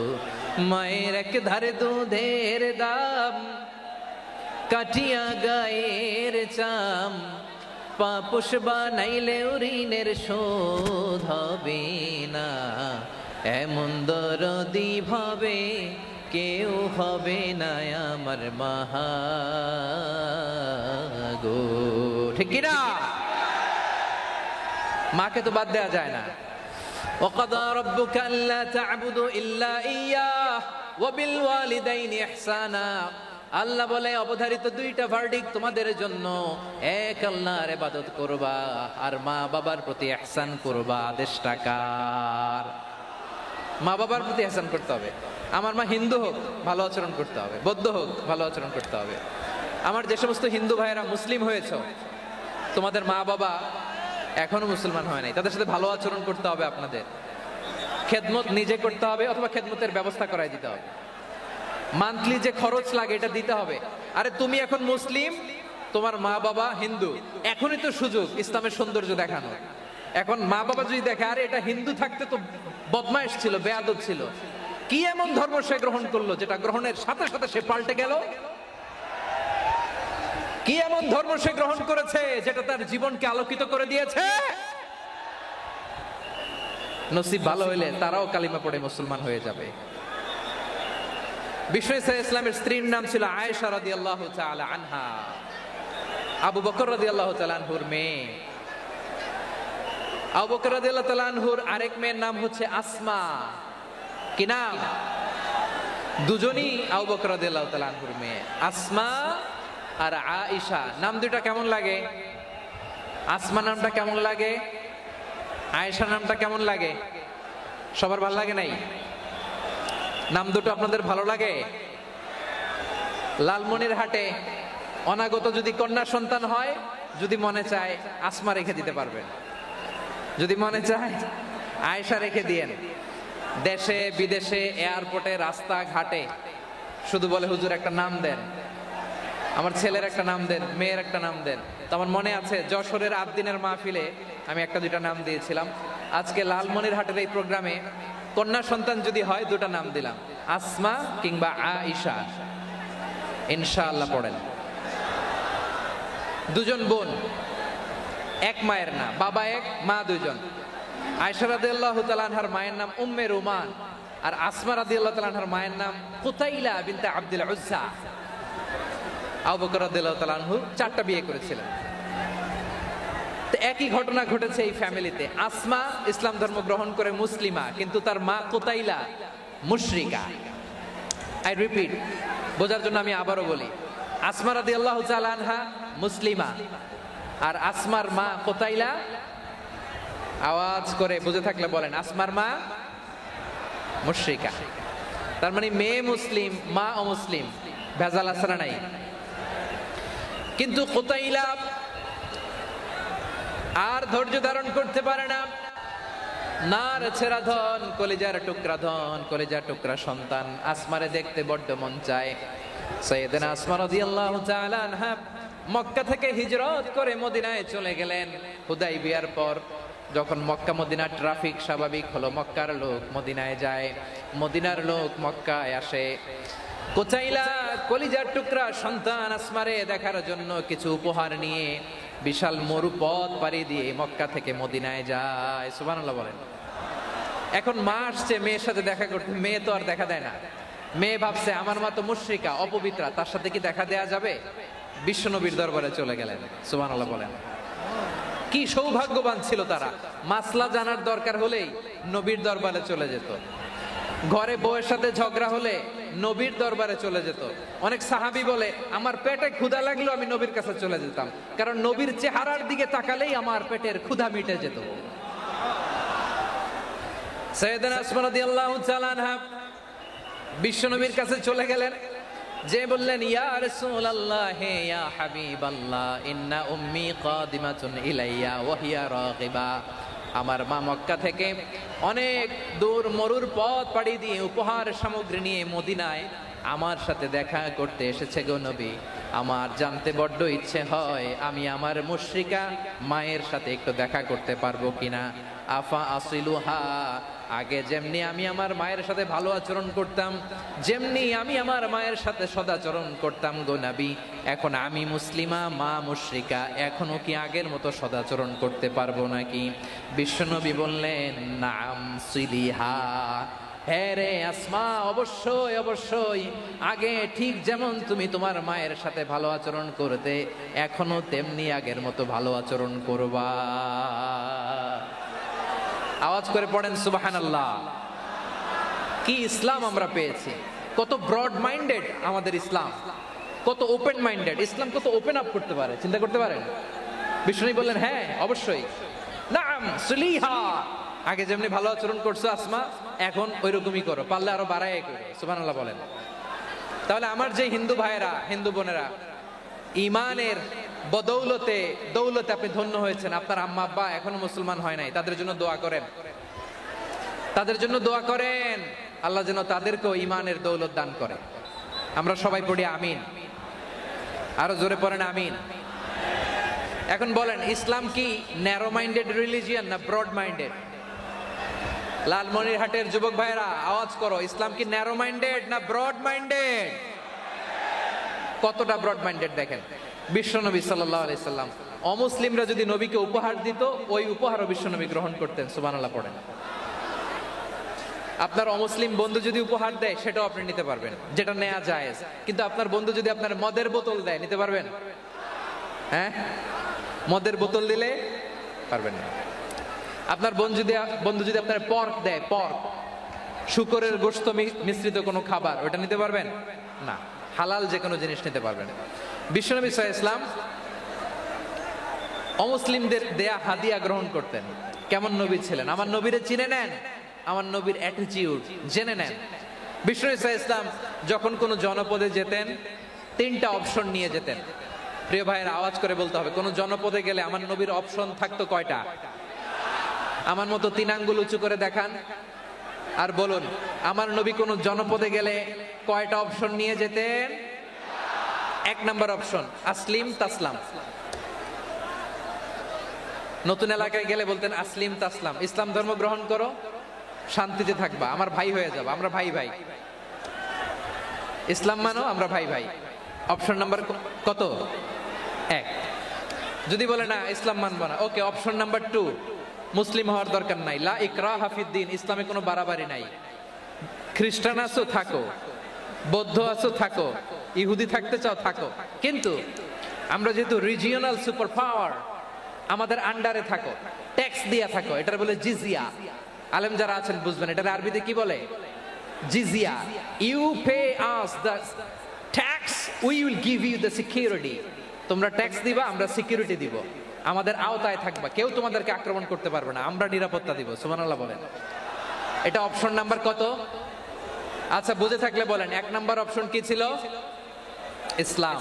মায়ের এক ধারে দুধের দাম, কাটিয়া গায়ের চাম, পাপুষ বানাইলে ঋণের শোধ হবে না, এমন দরদি ভাবে কেউ হবে না আমার মাহা গো, ঠিক কিনা? মাকে তো বাদ দেওয়া যায় না। وقضى ربك ألا تعبدوا إلا إياه وبالوالدين إحسانا। আল্লাহ বলে অবধারিত 2টা ভার্ডিক্ট তোমাদের জন্য, এক আল্লাহর ইবাদত করবা আর মা বাবার প্রতি ইহসান করবা। আদেশটা কার? মা বাবার প্রতি ইহসান করতে হবে। আমার মা হিন্দু হোক, ভালো আচরণ করতে হবে, বৌদ্ধ হোক, ভালো আচরণ করতে হবে। আমার যে সমস্ত হিন্দু ভাইয়েরা মুসলিম হয়েছে, তোমাদের মা বাবা এখনো মুসলমান হয় নাই, তাদের সাথে ভালো আচরণ করতে হবে আপনাদের। খেদমত নিজে করতে হবে অথবা খেদমতের ব্যবস্থা করাই দিতে হবে। মান্থলি যে খরচ লাগে এটা দিতে হবে। আরে তুমি এখন মুসলিম, তোমার মা বাবা হিন্দু, এখনই তো সুযোগ ইসলামের সৌন্দর্য দেখানো। এখন মা বাবা যদি দেখে আরে এটা হিন্দু থাকতে তো বদমাইশ ছিল, বেয়াদব ছিল, কি এমন ধর্ম সে গ্রহণ করলো যেটা গ্রহণের সাথে সাথে সে পাল্টে গেল? কি এমন ধর্ম সে গ্রহণ করেছে যেটা তার জীবনকে আলোকিত করে দিয়েছে? নসিব ভালো হইলে তারাও কালিমা পড়ে মুসলমান হয়ে যাবে। বিশ্ব ইসলামের স্ত্রীর নাম ছিল আয়েশা রাদিয়াল্লাহু তাআলা আনহা, আবু বকর রাদিয়াল্লাহু তাআলা আনহুর মেয়ে। আবু বকর রাদিয়াল্লাহু তাআলা আনহুর আরেক মেয়ের নাম হচ্ছে আসমা। কি নাম? দুজনই আবু বকর রাদিয়াল্লাহু তাআলা আনহুর মেয়ে, আসমা আর আয়েশা। নাম দুইটা কেমন লাগে? আসমা নামটা কেমন লাগে? আয়েশা নামটা কেমন লাগে? সবার ভালো লাগে নাই? নাম দুটো আপনাদের ভালো লাগে? লালমনিরহাটে অনাগত যদি কন্যা সন্তান হয়, যদি মনে চায় আসমা রেখে দিতে পারবেন, যদি মনে চায় আয়েশা রেখে দিয়েন। দেশে বিদেশে এয়ারপোর্টে রাস্তাঘাটে শুধু বলে হুজুর একটা নাম দেন, আমার ছেলের একটা নাম দেন, মেয়ের একটা নাম দেন। তো আমার মনে আছে যশোরের আদ্দিনের মাহফিলে আমি একটা দুইটা নাম দিয়েছিলাম। আজকে লালমনিরহাটের এই প্রোগ্রামে কন্যা সন্তান যদি হয় দুটা নাম দিলাম, আসমা কিংবা আয়েশা। ইনশাআল্লাহ পড়েন। দুজন বোন, এক মায়ের না, বাবা এক মা দুইজন। আয়েশা রাদিয়াল্লাহু তাআলা আনহার মায়ের নাম উম্মে রুমান, আর আসমা রাদিয়াল্লাহু তাআলা আনহার মায়ের নাম কুতাইলা বিনতে আব্দুল উজ্জা। আবু বকর রাদিয়াল্লাহু তাআলা আনহু 4টা বিয়ে করেছিলেন। তো একই ঘটনা ঘটেছে এই ফ্যামিলিতে। আসমা ইসলাম ধর্ম গ্রহণ করে মুসলিমা, কিন্তু তার মা কুতাইলা মুশরিকা। আই রিপিট, বোঝার জন্য আমি আবারও বলি, আসমা রাদিয়াল্লাহু তাআলা আনহা মুসলিমা, আর আসমার মা কুতাইলা, আওয়াজ করে বুঝে থাকলে বলেন, আসমার মা মুশরিকা। তার মানে মেয়ে মুসলিম, মা অমুসলিম। ভেজাল আছে না নাই? কিন্তু কুতাইলা আর ধৈর্য ধারণ করতে পারে না। নার ছেড়া ধন, কলিজার টুকরা ধন, কলিজার টুকরা সন্তান আসমারে দেখতে বড্ড মন চায়। সাইয়েদনা আসমা রাদিয়াল্লাহু তাআলা আনহা মক্কা থেকে হিজরত করে মদিনায় চলে গেলেন। হুদাইবিয়ার পর যখন মক্কা মদিনা ট্রাফিক স্বাভাবিক হলো, মক্কার লোক মদিনায় যায়, মদিনার লোক মক্কায় আসে। কুতাইলা কলিজার টুকরা সন্তান আসমারে দেখার জন্য কিছু উপহার নিয়ে বিশাল মরুপথ পাড়ি দিয়ে মক্কা থেকে মদিনায় যায়। সুবহানাল্লাহ বলেন। এখন মা আসছে মেয়ের সাথে দেখা করতে, মেয়ে তো আর দেখা দেয় না। মেয়ে ভাবছে আমার মা তো মুশরিকা, অপবিত্রা, তার সাথে কি দেখা দেয়া যাবে? বিশ্বনবীর দরবারে চলে গেলেন। সুবহানাল্লাহ বলেন। কি সৌভাগ্যবান ছিল তারা! মাসলা জানার দরকার হলেই নবীর দরবারে চলে যেত। ঘরে বউয়ের সাথে ঝগড়া হলে নবীর দরবারে চলে যেত। অনেক সাহাবী বলে আমার পেটে ক্ষুধা লাগলো আমি নবীর কাছে চলে যেতাম, কারণ নবীর চেহারার দিকে তাকালেই আমার পেটের ক্ষুধা মিটে যেত। সাইয়েদনা আসমা রাদিয়াল্লাহু তাআলা আনহা বিশ্বনবীর কাছে চলে গেলেন, যে বললেন ইয়া রাসূলুল্লাহ ইয়া হাবিবাল্লাহ ইন্না উম্মি কাদিমাতুন ইলাইয়া ওয়া হিয়া রাগিবা। আমার মা মক্কা থেকে অনেক দূর মরুর পথ পাড়ি দিয়ে উপহার সামগ্রী নিয়ে মদিনায় আমার সাথে দেখা করতে এসেছে গো নবী। আমার জানতে বড্ড ইচ্ছে হয় আমি আমার মুশরিকা মায়ের সাথে একটু দেখা করতে পারবো কিনা। আফা আসিলুহা, আগে যেমনি আমি আমার মায়ের সাথে ভালো আচরণ করতাম, যেমনি আমি আমার মায়ের সাথে সদাচরণ করতাম গো নবী, এখন আমি মুসলিমা মা মুশরিকা, এখনো কি আগের মতো সদাচরণ করতে পারবো নাকি? বিশ্বনবী বললেন নাম সিলিহা, হ্যাঁ রে আসমা, অবশ্যই অবশ্যই, আগে ঠিক যেমন তুমি তোমার মায়ের সাথে ভালো আচরণ করতে এখনো তেমনি আগের মতো ভালো আচরণ করবা। আওয়াজ করে পড়েন সুবহানাল্লাহ। কি ইসলাম আমরা পেয়েছি! কত ব্রড মাইন্ডেড আমাদের ইসলাম, কত ওপেন মাইন্ডেড ইসলাম, কত ওপেন আপ করতে পারে, চিন্তা করতে পারেন। বিষ্ণু বললেন হ্যাঁ অবশ্যই, নাম সুলিহা, আগে যেমনি ভালো আচরণ করছো আসমা এখন ওইরকমই করো, পারলে আরো বাড়ায় করো। সুবহানাল্লাহ বলেন। তাহলে আমার যে হিন্দু ভাইয়েরা, হিন্দু বোনেরা, ইমানের বদৌলতে দৌলতে আপনি ধন্য হয়েছেন, আপনার আম্মা আব্বা এখনো মুসলমান হয় নাই, তাদের জন্য দোয়া করেন। তাদের জন্য দোয়া করেন, আল্লাহ যেন তাদেরকেও ইমানের দৌলত দান করে। আমরা সবাই পড়ি আমিন, আরো জোরে পড়েন আমিন। এখন বলেন, ইসলাম কি ন্যারো মাইন্ডেড রিলিজিয়ান না ব্রড মাইন্ডেড? লালমনিরহাটের যুবক ভাইরা আওয়াজ করো, ইসলাম কি ন্যারো মাইন্ডেড না ব্রড মাইন্ডেড? কতটা ব্রড মাইন্ডেড দেখেন। বিশ্বনবী সাল্লাল্লাহু আলাইহি সাল্লাম অমুসলিমরা যদি নবীকে উপহার দিত, ওই উপহারও বিশ্বনবী গ্রহণ করতেন। সুবহানাল্লাহ পড়েন। আপনার অমুসলিম বন্ধু যদি উপহার দেয়, সেটাও আপনি নিতে পারবেন, যেটা নেওয়া যায়। কিন্তু আপনার বন্ধু যদি আপনার মদের বোতল দেয়, নিতে পারবেন? হ্যাঁ, মদের বোতল দিলে পারবেন না। আপনার বন্ধু যদি আপনার পর্ক দেয়, পর্ক, শুকরের গোশত মিশ্রিত কোনো খাবার, ওটা নিতে পারবেন না। হালাল যে কোনো জিনিস নিতে পারবেন। বিশ্বনবী সাল্লাল্লাহু আলাইহি ওয়াসাল্লাম অমুসলিমদের দেয়া হাদিয়া গ্রহণ করতেন। কেমন নবী ছিলেন? আমার নবীরে চিনে নেন, আমার নবীর অ্যাটিটিউড জেনে নেন। বিশ্বনবী সাল্লাল্লাহু আলাইহি ওয়াসাল্লাম যখন কোনো জনপদে যেতেন, 3টা অপশন নিয়ে যেতেন। প্রিয় ভাইয়ের আওয়াজ করে বলতে হবে, কোন জনপদে গেলে আমার নবীর অপশন থাকতো কয়টা? আমার মতো 3 আঙ্গুল উঁচু করে দেখান আর বলুন, আমার নবী কোন জনপদে গেলে কয়টা অপশন নিয়ে যেতেন? 1 নাম্বার অপশন আসলিম তাসলাম। নতুন এলাকায় গেলে বলতেন আসলিম তাসলাম, ইসলাম ধর্ম গ্রহণ করো, শান্তিতে থাকবা, আমার ভাই হয়ে যাবা, আমরা ভাই ভাই। ইসলাম মানো, আমরা ভাই ভাই। অপশন নাম্বার কত? 1। যদি বলে না ইসলাম মানবো না, ওকে, অপশন নাম্বার 2, মুসলিম হওয়ার দরকার নাই, লা ইকরাহা ফিদ্দিন, ইসলামে কোনো বাড়াবাড়ি নাই। খ্রিস্টান আছো থাকো, বৌদ্ধ আছো থাকো, ইহুদি থাকতে চাও থাকো, কিন্তু আমরা যেহেতু রিজিওনাল সুপার পাওয়ার, আমাদের আন্ডারে থাকো, ট্যাক্স দিয়া থাকো, এটার বলে জিজিয়া। আলেম যারা আছেন বুঝবেন, এটার আরবিতে কি বলে? জিজিয়া। You pay us the tax, we will give you the security. তোমরা ট্যাক্স দিবা, আমরা সিকিউরিটি দিব, আমাদের আওতায় থাকবা, কেউ তোমাদেরকে আক্রমণ করতে পারবে না, আমরা নিরাপত্তা দিব। সুবহানাল্লাহ বলেন। এটা অপশন নাম্বার কত? আচ্ছা, বুঝে থাকলে বলেন, 1 নাম্বার অপশন কি ছিল? ইসলাম।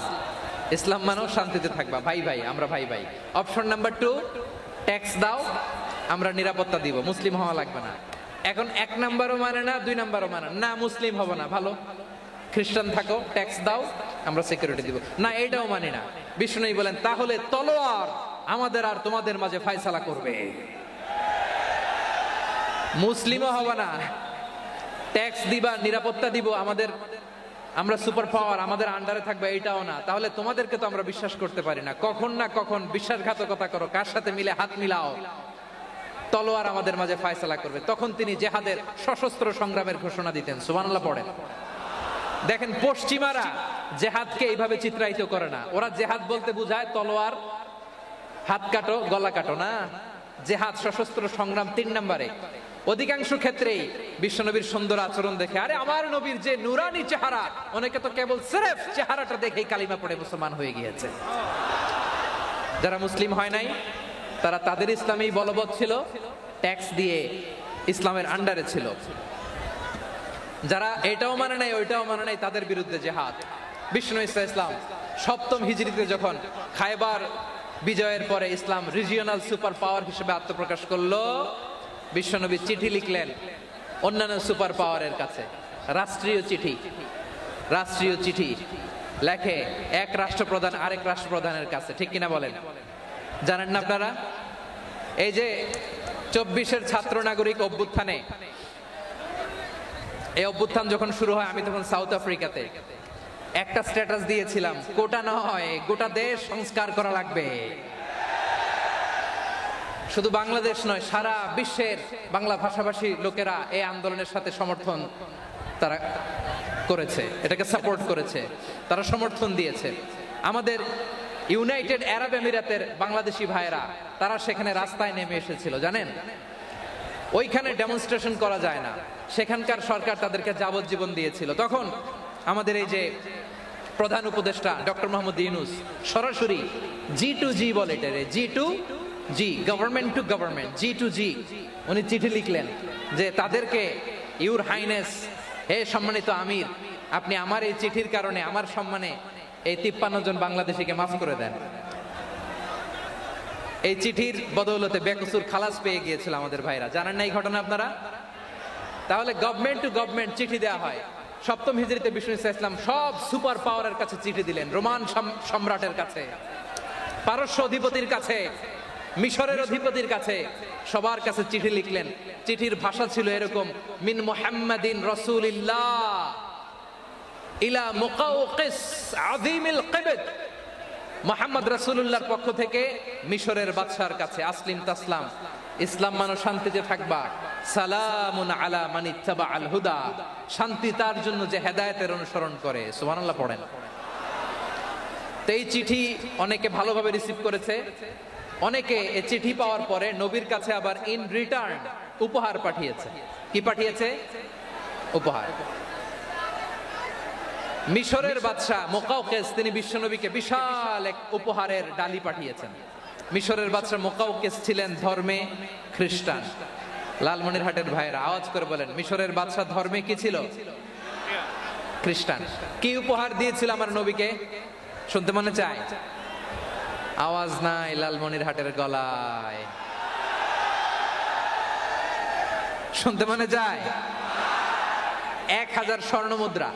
ইসলাম মানো, শান্তিতে থাকবা, ভাই ভাই, আমরা ভাই ভাই। অপশন নাম্বার 2, ট্যাক্স দাও, আমরা নিরাপত্তা দিব, মুসলিম হওয়া লাগবে না। এখন 1 নাম্বারও মানে না, 2 নাম্বারও মানে না, মুসলিম হবো না, ভালো, খ্রিস্টান থাকো, ট্যাক্স দাও, আমরা সিকিউরিটি দিব না, এইটাও মানি না। বিষ্ণু বলেন, তাহলে তলোয়ার আমাদের আর তোমাদের মাঝে ফয়সালা করবে। মুসলিমও হবে না, ট্যাক্স দিবা, নিরাপত্তা দিব, আমরা সুপার পাওয়ার, আমাদের আন্ডারে থাকবে, এইটাও না। তাহলে তোমাদেরকে তো আমরা বিশ্বাস করতে পারি না, কখন না কখন বিশ্বাসঘাতকতা করো, কার সাথে মিলে হাত মিলাও, তলোয়ার আমাদের মাঝে ফয়সালা করবে। তখন তিনি জেহাদের সশস্ত্র সংগ্রামের ঘোষণা দিতেন। সুবহানাল্লাহ পড়েন। দেখেন, পশ্চিমারা জেহাদকে এইভাবে চিত্রায়িত করে না। ওরা জেহাদ বলতে বুঝায় তলোয়ার, হাত কাটো, গলা কাটো, না, জেহাদ সশস্ত্র সংগ্রাম 3 নম্বরে। অধিকাংশ ক্ষেত্রেই বিশ্বনবীর সুন্দর আচরণ দেখে, আরে আমার নবীর যে নুরানি চেহারা, অনেকে তো কেবল সিরেফ চেহারাটা দেখেই কালিমা পড়ে মুসলমান হয়ে গিয়েছে। যারা মুসলিম হয় নাই, তারা তাদের ইসলামেই বলবৎ ছিল, ট্যাক্স দিয়ে ইসলামের আন্ডারে ছিল। যারা এটাও মানে নাই, ওইটাও মানে নাই, তাদের বিরুদ্ধে জেহাদ। বিষ্ণু ইসলাম 7ম হিজরিতে যখন খায়বার বিজয়ের পরে ইসলাম রিজিওনাল সুপার পাওয়ার হিসেবে আত্মপ্রকাশ করলো, বিশ্বনবী চিঠি লিখলেন অন্যান্য সুপার পাওয়ারের কাছে, রাষ্ট্রীয় চিঠি লেখে এক রাষ্ট্রপ্রধান আরেক রাষ্ট্রপ্রধানের কাছে। ঠিক কিনা বলেন? জানেন না আপনারা? এই যে 24-এর ছাত্র নাগরিক অভ্যুত্থানে, এই অভ্যুত্থান যখন শুরু হয়, আমি তখন সাউথ আফ্রিকাতে, একটা স্ট্যাটাস দিয়েছিলাম, কোটা নয়, গোটা দেশ সংস্কার করা লাগবে। শুধু বাংলাদেশ নয়, সারা বিশ্বের বাংলা ভাষাভাষী লোকেরা এই আন্দোলনের সাথে সমর্থন তারা করেছে, এটাকে সাপোর্ট করেছে, তারা সমর্থন দিয়েছে। আমাদের ইউনাইটেড আরব আমিরাতের বাংলাদেশি ভাইয়েরা, তারা সেখানে রাস্তায় নেমে এসেছিল, জানেন? ওইখানে ডেমনস্ট্রেশন করা যায় না, সেখানকার সরকার তাদেরকে যাবজ্জীবন দিয়েছিল। তখন আমাদের এই যে প্রধান উপদেষ্টা ডক্টর মোহাম্মদ ইউনূস সরাসরি G2G বলে, এটারে G2G, government to government, G2G, উনি চিঠি লিখলেন যে তাদেরকে, ইউর হাইনেস, হে সম্মানিত আমির, আপনি আমার এই চিঠির কারণে আমার সম্মানে এই 53 জন বাংলাদেশিকে মাফ করে দেন। এই চিঠির বদৌলতে বেকসুর খালাস পেয়ে গিয়েছিল আমাদের ভাইরা। জানেন না এই ঘটনা আপনারা? তাহলে গভর্নমেন্ট টু গভর্নমেন্ট চিঠি দেওয়া হয়। সপ্তম হিজরিতে বিষ্ণু ইসলাম সব সুপার পাওয়ারের কাছে চিঠি দিলেন, রোমান সম্রাটের কাছে, পারস্য অধিপতির কাছে, মিশরের অধিপতির কাছে, সবার কাছে চিঠি লিখলেন। চিঠির ভাষা ছিল এরকম, মিন মুহাম্মাদিন রাসূলিল্লাহ ইলা মুকাওকিস আযীমিল কিবত, মুহাম্মদ রাসূলুল্লাহর পক্ষ থেকে মিশরের বাদশার কাছে, আসলিম তাসলাম, ইসলাম মানো শান্তিতে থাকবা, সালামুন আলা মান ইত্তাবাআল হুদা, শান্তি তার জন্য যে হেদায়েতের অনুসরণ করে। সুবহানাল্লাহ পড়েন। তো এই চিঠি অনেকে ভালোভাবে রিসিভ করেছে, অনেকে এই চিঠি পাওয়ার পরে নবীর কাছে আবার ইন রিটার্ন উপহার পাঠিয়েছে। কি পাঠিয়েছে? উপহার। মিশরের বাদশা মুকাওকিস তিনি বিশ্বনবীকে বিশাল এক উপহারের ডালি পাঠিয়েছেন। মিশরের বাদশা মুকাওকিস ছিলেন ধর্মে খ্রিস্টান। লালমনিরহাটের ভাইয়েরা আওয়াজ করে বলেন, মিশরের বাদশা ধর্মে কি ছিল? খ্রিস্টান। কি উপহার দিয়েছিল আমার নবীকে? শুনতে মনে চায়? আওয়াজ নাই লালমনিরহাটের গলায়, শুনতে মনে যায়? 1000 স্বর্ণ মুদ্রা,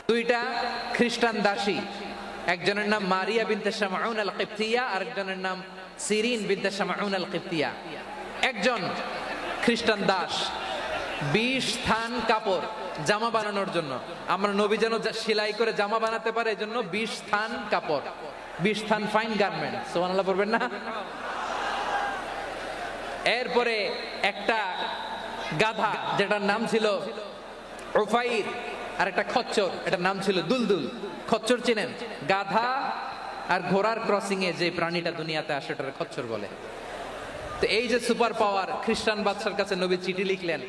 2টা খ্রিস্টান দাসী, একজনের নাম মারিয়া বিনতে শামউন আল কিবতিয়া, আরেকজনের নাম সিরিন বিনতে শামউন আল কিবতিয়া। একজন খ্রিস্টান দাস 20 থান কাপড় জামা বানানোর জন্য, আমরা নবী যেন সেলাই করে জামা বানাতে পারে এজন্য 20 থান কাপড়, 20 থান ফাইন গার্মেন্ট। সুবহানাল্লাহ পড়বেন না? এরপরে একটা গাধা যেটার নাম ছিল উফাইর, আর একটা খচ্চর এটার নাম ছিল দুলদুল। খচ্চর চিনেন? গাধা আর ঘোড়ার ক্রসিং এ যে প্রাণীটা দুনিয়াতে আসে ওটার খচ্চর বলে। তো এই যে সুপার পাওয়ার খ্রিস্টান বাদশার কাছে নবী চিঠি লিখলেন,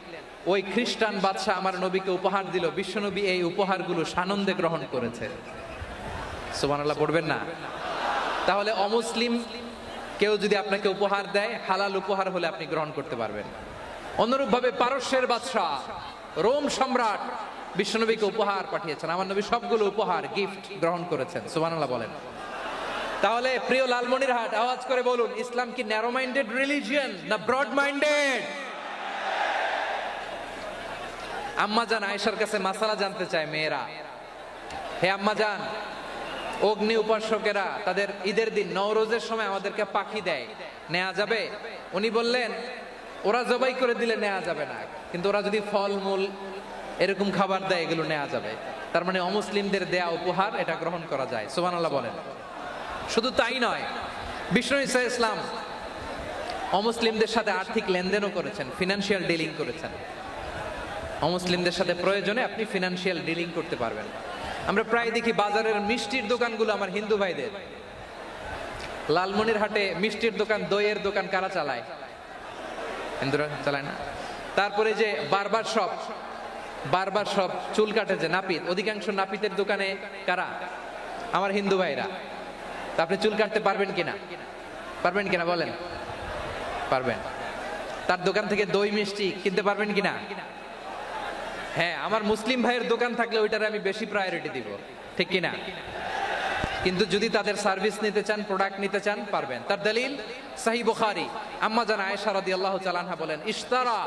ওই খ্রিস্টান বাদশা আমার নবীকে উপহার দিল। বিশ্বনবী এই উপহারগুলো সানন্দে গ্রহণ করেছে। সুবহানাল্লাহ পড়বেন না? তাহলে অমুসলিম কেউ যদি আপনাকে উপহার দেয়, হালাল উপহার হলে আপনি গ্রহণ করতে পারবেন। অনুরূপভাবে পারস্যের বাদশা রোম সম্রাট বিশ্বনবীকে উপহার পাঠিয়েছেন, আমার নবী সবগুলো উপহার গিফট গ্রহণ করেছেন। সুবহানাল্লাহ বলেন। তাহলে প্রিয় লালমনিরহাট আওয়াজ করে বলুন, ইসলাম কি ন্যারো মাইন্ডেড রিলিজিয়ন না ব্রড মাইন্ডেড? আম্মাজান আয়েশার কাছে মাসালা জানতে চায় মেয়েরা, হে আম্মাজান, অগ্নি উপাসকেরা তাদের ঈদের দিন নওরোজের সময় আমাদেরকে পাখি দেয়, নেওয়া যাবে? উনি বললেন, ওরা জবাই করে দিলে নেওয়া যাবে না, কিন্তু ওরা যদি ফলমূল এরকম খাবার দেয় এগুলো নেওয়া যাবে। তার মানে অমুসলিমদের দেয়া উপহার এটা গ্রহণ করা যায়। সুবহানাল্লাহ বলেন। শুধু তাই নয়, বিষ্ণু ঈসা ইসলাম অমুসলিমদের সাথে আর্থিক লেনদেনও করেছেন, ফিনান্সিয়াল ডিলিং করেছেন। অমুসলিমদের সাথে প্রয়োজনে আপনি ফিনান্সিয়াল ডিলিং করতে পারবেন। আমরা প্রায় দেখি বাজারের মিষ্টির দোকানগুলো আমার হিন্দু ভাইদের। লালমনিরহাটে মিষ্টির দোকান, দইয়ের দোকান কারা চালায়? হিন্দুরা চালায় না? তারপরে যে বারবার শপ, চুল কাটে যে নাপিত, অধিকাংশ নাপিতের দোকানে কারা? আমার হিন্দু ভাইরা। তা আপনি চুল কাটতে পারবেন কিনা? পারবেন কিনা বলেন? পারবেন। তার দোকান থেকে দই মিষ্টি কিনতে পারবেন কিনা? হ্যাঁ, আমার মুসলিম ভাইয়ের দোকান থাকলে ওইটারে আমি বেশি প্রায়োরিটি দিব, ঠিক কিনা? কিন্তু যদি তাদের সার্ভিস নিতে চান, প্রোডাক্ট নিতে চান, পারবেন। তার দলিল সহিহ বুখারী, আম্মা জান আয়েশা রাদিয়াল্লাহু তাআলা আনহা বলেন, ইশতারা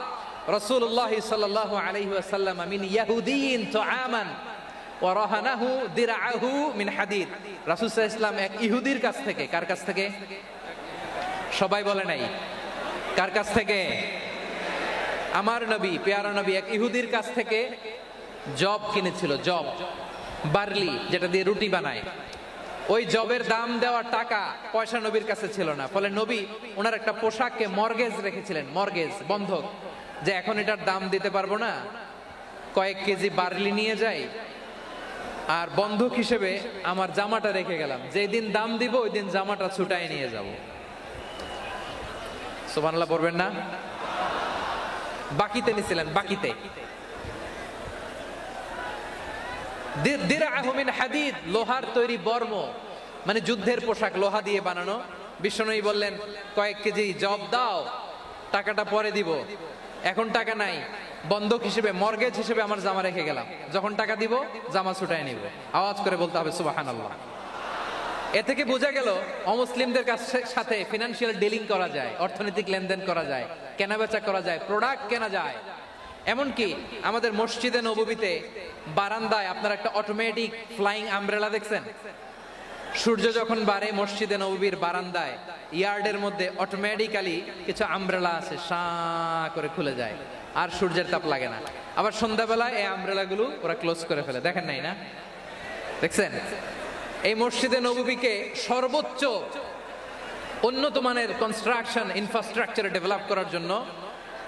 রাসূলুল্লাহ সাল্লাল্লাহু আলাইহি ওয়াসাল্লাম মিন ইয়াহুদিয়িন তুআমান ওয়া রাহানাহু দিরআহু মিন হাদিদ। রাসূল সাল্লাল্লাহু আলাইহি ওয়াসাল্লাম এক ইহুদির কাছ থেকে, কার কাছ থেকে? সবাই বলে নাই কার কাছ থেকে? আমার নবী, পেয়ারা নবী এক ইহুদির কাছ থেকে জব কিনেছিল। জব, বার্লি, যেটা দিয়ে রুটি বানায়। ওই জবের দাম দেওয়ার টাকা পয়সা নবীর কাছে ছিল না, ফলে নবী ওনার একটা পোশাককে মর্গেজ রেখেছিলেন, মর্গেজ, বন্ধক, যে এখন এটার দাম দিতে পারবো না, কয়েক কেজি বার্লি নিয়ে যাই আর বন্ধক হিসেবে আমার জামাটা রেখে গেলাম, যেদিন দাম দিব ওই দিন জামাটা ছুটাই নিয়ে যাব। সুবহানাল্লাহ বলবেন না? বাকিতে নিছিলেন, বাকিতে। দিরআহু মিন হাদিদ, লোহার তৈরি বর্ম, মানে যুদ্ধের পোশাক, লোহা দিয়ে বানানো। বিশ্বনবী বললেন, কয়েক কেজি জব দাও, টাকাটা পরে দিব, এখন টাকা নাই, বন্ধক হিসেবে, মর্গেজ হিসেবে আমার জামা রেখে গেলাম, যখন টাকা দিব জামা ছুটায় নিব। আওয়াজ করে বলতে হবে সুবহানাল্লাহ। এ থেকে বোঝা গেল অমুসলিমদের সাথে ফিনান্সিয়াল ডিলিং করা যায়, অর্থনৈতিক লেনদেন করা যায়, কেনাবেচা করা যায়, প্রোডাক্ট কেনা যায়। এমনকি আমাদের মসজিদে নববীতে বারান্দায় আপনারা একটা অটোমেটিক ফ্লাইং আমব্রেলা দেখছেন? সূর্য যখন বাড়ে মসজিদে নববীর বারান্দায় ইয়ার্ডের মধ্যে অটোমেটিক্যালি কিছু আমব্রেলা আছে, সাঁ করে খুলে যায়, আর সূর্যের তাপ লাগে না। আবার সন্ধ্যাবেলায় এই আমব্রেলা গুলো ওরা ক্লোজ করে ফেলে, দেখেন নাই না? দেখছেন? এই মসজিদে নববীকে সর্বোচ্চ উন্নত মানের কনস্ট্রাকশন ইনফ্রাস্ট্রাকচার ডেভেলপ করার জন্য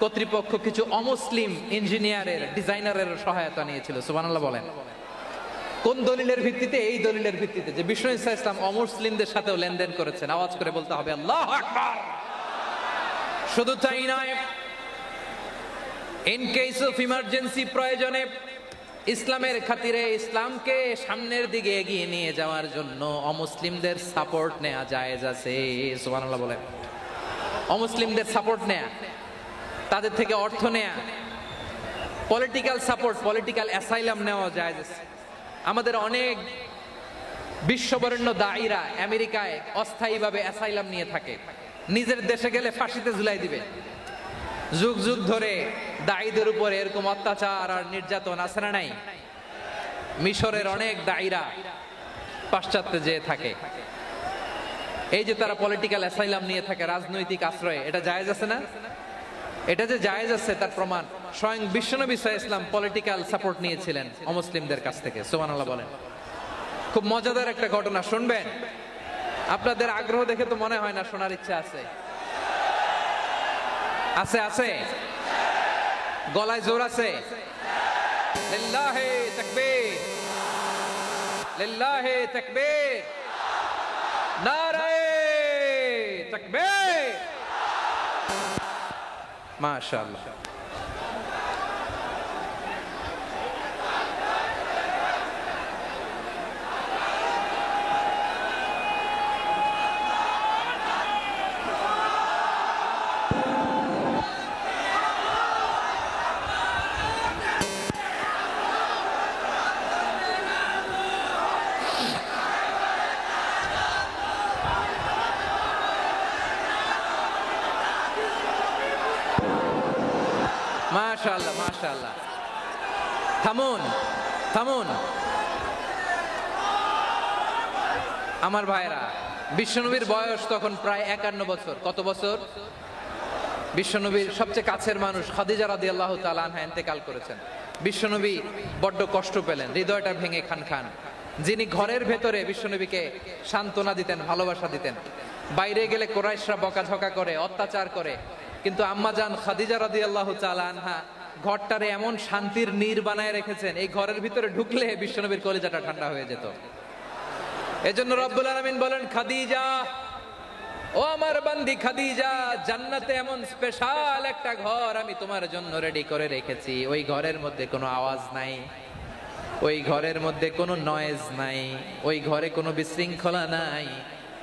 কর্তৃপক্ষ কিছু অমুসলিম ইঞ্জিনিয়ারের, ডিজাইনারের সহায়তা নিয়েছিল। সুবহানাল্লাহ বলেন। কোন দলিলের ভিত্তিতে? এই দলিলের ভিত্তিতে যে বিষ্ণু ঈসা ইসলাম অমুসলিমদের সাথেও লেনদেন করেছেন। আওয়াজ করে বলতে হবে আল্লাহু আকবার। শুধু তাই নয়, ইন কেস অফ ইমার্জেন্সি, প্রয়োজনে ইসলামের খাতিরে, ইসলামকে সামনের দিকে এগিয়ে নিয়ে যাওয়ার জন্য অমুসলিমদের সাপোর্ট নেওয়া জায়েজ আছে। সুবহানাল্লাহ বলেন। অমুসলিমদের সাপোর্ট নেয়া, তাদের থেকে অর্থ নেয়া, পলিটিক্যাল সাপোর্ট, পলিটিক্যাল অ্যাসাইলাম নেওয়া জায়েজ আছে। আমাদের অনেক বিশ্ববরেণ্য দায়ীরা আমেরিকায় অস্থায়ীভাবে অ্যাসাইলাম নিয়ে থাকে, নিজের দেশে গেলে ফাঁসিতে ঝুলাই দিবে। যুগ যুগ ধরে দায়ীদের উপর এরকম অত্যাচার আর নির্যাতন আছে না নাই? মিশরের অনেক দায়ীরা পাশ্চাত্যে যেয়ে থাকে, এই যে তারা পলিটিক্যাল অ্যাসাইলাম নিয়ে থাকে, রাজনৈতিক আশ্রয়, এটা জায়েজ আছে না? এটা যে জায়েজ আছে তার প্রমাণ স্বয়ং বিশ্বনবী সাল্লাল্লাহু আলাইহি ওয়াসাল্লাম পলিটিক্যাল সাপোর্ট নিয়েছিলেন অমুসলিমদের কাছ থেকে। সুবহানাল্লাহ বলেন। খুব মজাদার একটা ঘটনা শুনবেন, আপনাদের আগ্রহ দেখে তো মনে হয় না শোনার ইচ্ছা আছে। আছে আছে, গলায় জোর আছে। লিল্লাহি তাকবীর, লিল্লাহি তাকবীর, নারায়ে তাকবীর। মাশাআল্লাহ। মাশাআল্লাহ মাশাআল্লাহ। থামুন থামুন আমার ভাইরা। বিশ্বনবীর বয়স তখন প্রায় 51 বছর। কত বছর? বিশ্বনবীর সবচেয়ে কাছের মানুষ খাদিজা রাদিয়াল্লাহু তাআলা আনহা ইন্তেকাল করেছেন। বিশ্বনবী বড্ড কষ্ট পেলেন, হৃদয়টা ভেঙে খান খান। যিনি ঘরের ভেতরে বিশ্বনবীকে সান্ত্বনা দিতেন, ভালোবাসা দিতেন, বাইরে গেলে কুরাইশরা বকাঝকা করে, অত্যাচার করে, কিন্তু আম্মাজান খাদিজা রাদিয়াল্লাহু তাআলা আনহা ঘরটারে এমন শান্তির নীড় বানায় রেখেছেন, এই ঘরের ভিতরে ঢুকলে বিশ্বনবীর কলিজাটা ঠান্ডা হয়ে যেত। এজন্য রব্বুল আলামিন বলেন, খাদিজা, ও আমার বান্দি খাদিজা, জান্নাতে এমন স্পেশাল একটা ঘর আমি তোমার জন্য রেডি করে রেখেছি। ওই ঘরের মধ্যে কোনো আওয়াজ নাই, ওই ঘরের মধ্যে কোনো নয়েজ নাই, ওই ঘরে কোনো বিশৃঙ্খলা নাই।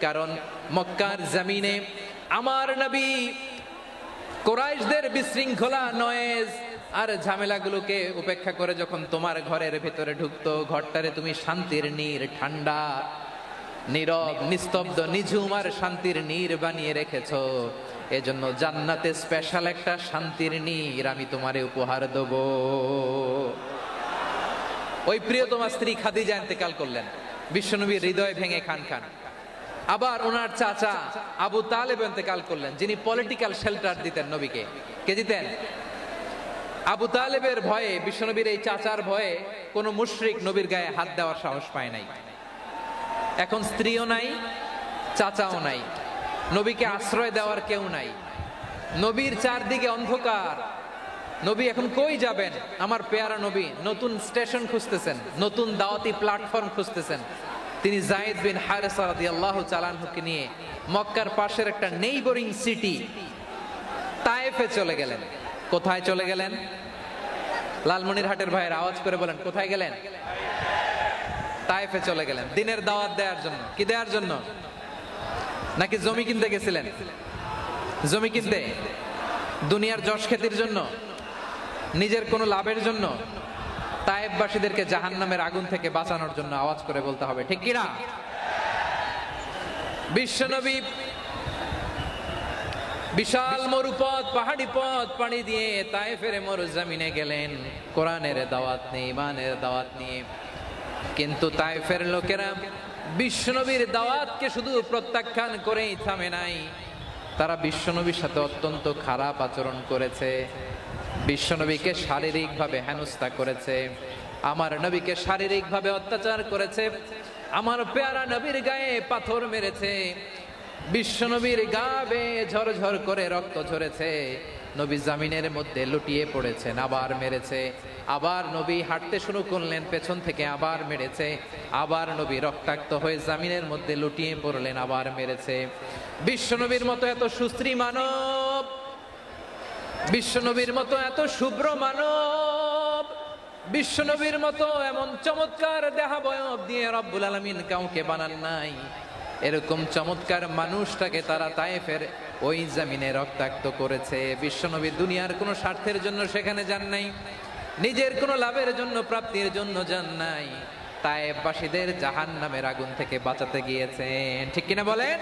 কারণ মক্কার জমিনে আমার নবী কুরাইশদের বিশৃঙ্খলা, নয়েজ আর ঝামেলাগুলোকে উপেক্ষা করে যখন তোমার ঘরের ভেতরে ঢুকতো, ঘরটারে তুমি শান্তির নীড়, ঠান্ডা, নীরব, নিস্তব্ধ, নিঝুম আর শান্তির নীড় বানিয়ে রেখেছো। এজন্য জান্নাতে স্পেশাল একটা শান্তির নীড় আমি তোমারে উপহার দেব। ওই প্রিয়তমা স্ত্রী খাদিজা ইন্তেকাল করলেন, বিশ্বনবীর হৃদয় ভেঙে খান খান। আবার ওনার চাচা আবু তালেব ইন্তেকাল করলেন, যিনি পলিটিক্যাল শেল্টার দিতেন নবীকে। কে দিতেন? আবু তালেবের ভয়ে, বিশ্বনবীর এই চাচার ভয়ে কোনো মুশরিক নবীর গায়ে হাত দেওয়ার সাহস পায় নাই। এখন স্ত্রীও নাই, চাচাও নাই, নবীকে আশ্রয় দেওয়ার কেউ নাই, নবীর চারদিকে অন্ধকার। নবী এখন কই যাবেন? আমার পেয়ারা নবী নতুন স্টেশন খুঁজতেছেন, নতুন দাওয়াতি প্ল্যাটফর্ম খুঁজতেছেন। তিনি যায়েদ বিন হারেসা রাদিয়াল্লাহু তাআলা আনহুকে নিয়ে মক্কার পাশের একটা নেইবরিং সিটি তায়েফে চলে গেলেন। কোথায় চলে গেলেন? লালমনিরহাটের ভাইয়ের আওয়াজ করে বলেন, কোথায় গেলেন? তায়েফে চলে গেলেন দিনের দাওয়াত দেওয়ার জন্য। কি দেওয়ার জন্য? নাকি জমি কিনতে গেছিলেন? জমি কিনতে, দুনিয়ার যশ খ্যাতির জন্য, নিজের কোনো লাভের জন্য? তায়েফবাসীদেরকে জাহান্নামের আগুন থেকে বাঁচানোর জন্য। আওয়াজ করে বলতে হবে ঠিক কিনা? বিশাল মরুপথ, পাহাড়ি পথ পাড়ি দিয়ে তায়েফের মরুজমিনে গেলেন কোরআনের দাওয়াত নিয়ে, ইমানের দাওয়াত নিয়ে। কিন্তু তায়েফের লোকেরা বিশ্বনবীর দাওয়াতকে শুধু প্রত্যাখ্যান করেই থামে নাই, তারা বিশ্বনবীর সাথে অত্যন্ত খারাপ আচরণ করেছে, বিশ্বনবীকে শারীরিকভাবে হেনস্থা করেছে, আমার নবীকে শারীরিকভাবে অত্যাচার করেছে, আমার পেয়ারা নবীর গায়ে পাথর মেরেছে, বিশ্বনবীর গা বেয়ে ঝরঝর করে রক্ত ঝরেছে, নবী জামিনের মধ্যে লুটিয়ে পড়েছেন, আবার মেরেছে, আবার নবী হাঁটতে শুরু করলেন, পেছন থেকে আবার মেরেছে, আবার নবী রক্তাক্ত হয়ে জামিনের মধ্যে লুটিয়ে পড়লেন, আবার মেরেছে। বিশ্বনবীর মতো এত সুশ্রী মানব, বিশ্বনবীর মতো এত শুভ্র মানব, বিশ্বনবীর মতো এমন চমৎকার দেহাবয়ব দিয়ে রব্বুল আলামিন কাউকে বানান নাই। এরকম চমৎকার মানুষটাকে তারা তায়েফের ওই জমিনে রক্তাক্ত করেছে। বিশ্বনবী দুনিয়ার কোনো স্বার্থের জন্য সেখানে যান নাই, নিজের কোনো লাভের জন্য, প্রাপ্তির জন্য যান নাই, তায়েফবাসীদের জাহান্নামের আগুন থেকে বাঁচাতে গিয়েছেন। ঠিক কিনা বলেন?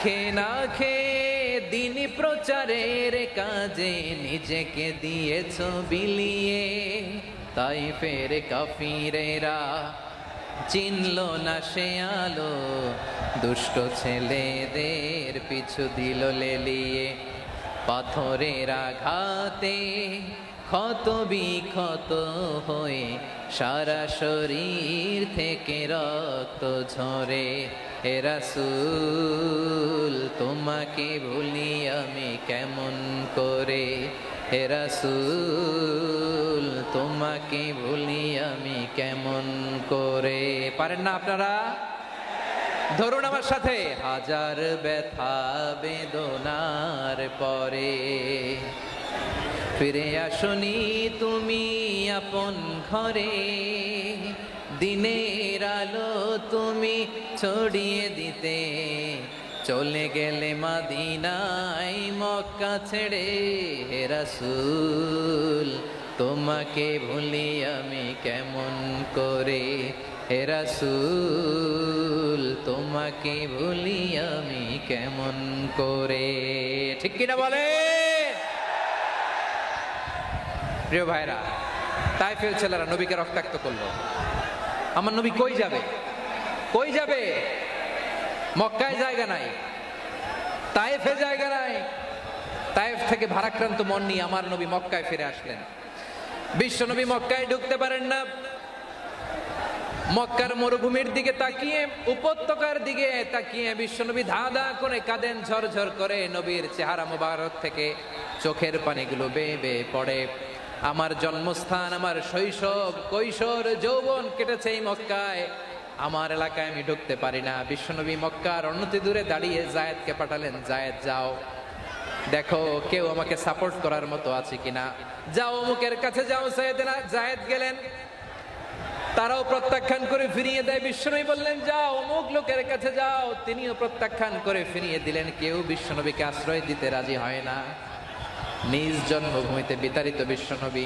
খেয়ে না খেয়ে দিন প্রচারের কাজে নিজেকে দিয়েছ বিলিয়ে, তায়েফের কাফিরেরা চিনল না সে আলো, দুষ্ট ছেলেদের পিছু দিল লেলিয়ে, পাথরের আঘাতে ক্ষত বিক্ষত হয়ে সারা শরীর থেকে রক্ত ঝরে। হে রাসূল তোমাকে ভুলি আমি কেমন করে, হে রাসূল তোমাকে ভুলি আমি কেমন করে। পারেন না আপনারা? ধরুন আমার সাথে। হাজার ব্যথা বেদনার পরে ফিরে আসনি তুমি আপন ঘরে, দিনের আলো তুমি ছড়িয়ে দিতে, চলে গেলে মদিনায় মক্কা ছেড়ে। হে রাসূল তোমাকে ভুলি আমি কেমন করে, হে রাসূল তোমাকে ভুলি আমি কেমন করে। ঠিক কিনা বলে? প্রিয় ভাইরা, তায়েফের ছেলেরা নবীকে রক্তাক্ত করলো। আমার নবী কই যাবে? কই যাবে? মক্কায় জায়গা নাই, তায়েফে জায়গা নাই। তায়েফ থেকে ভারাক্রান্ত মন নিয়ে আমার নবী মক্কায় ফিরে আসলেন। বিশ্ব নবী মক্কায় ঢুকতে পারেন না। মক্কার মরুভূমির দিকে তাকিয়ে, উপত্যকার দিকে তাকিয়ে বিশ্বনবী ধা ধা করে কাঁদেন, ঝরঝর করে নবীর চেহারা মোবারক থেকে চোখের পানিগুলো বেয়ে বেয়ে পড়ে। আমার জন্মস্থান, আমার শৈশব, কৈশোর, যৌবন কেটেছে এই মক্কায়, আমার এলাকায় আমি ঢুকতে পারি না। বিশ্বনবী মক্কার অনতি দূরে দাঁড়িয়ে জায়েদকে পাঠালেন, জায়েদ যাও দেখো কেউ আমাকে সাপোর্ট করার মতো আছে কিনা, যাও অমুকের কাছে যাও। জায়েদ গেলেন, তারাও প্রত্যাখ্যান করে ফিরিয়ে দেয়। বিশ্বনবী বললেন যাও অমুক লোকের কাছে যাও, তিনিও প্রত্যাখ্যান করে ফিরিয়ে দিলেন। কেউ বিশ্বনবীকে আশ্রয় দিতে রাজি হয় না। নিজ জন্মভূমিতে বিতাড়িত বিশ্বনবী,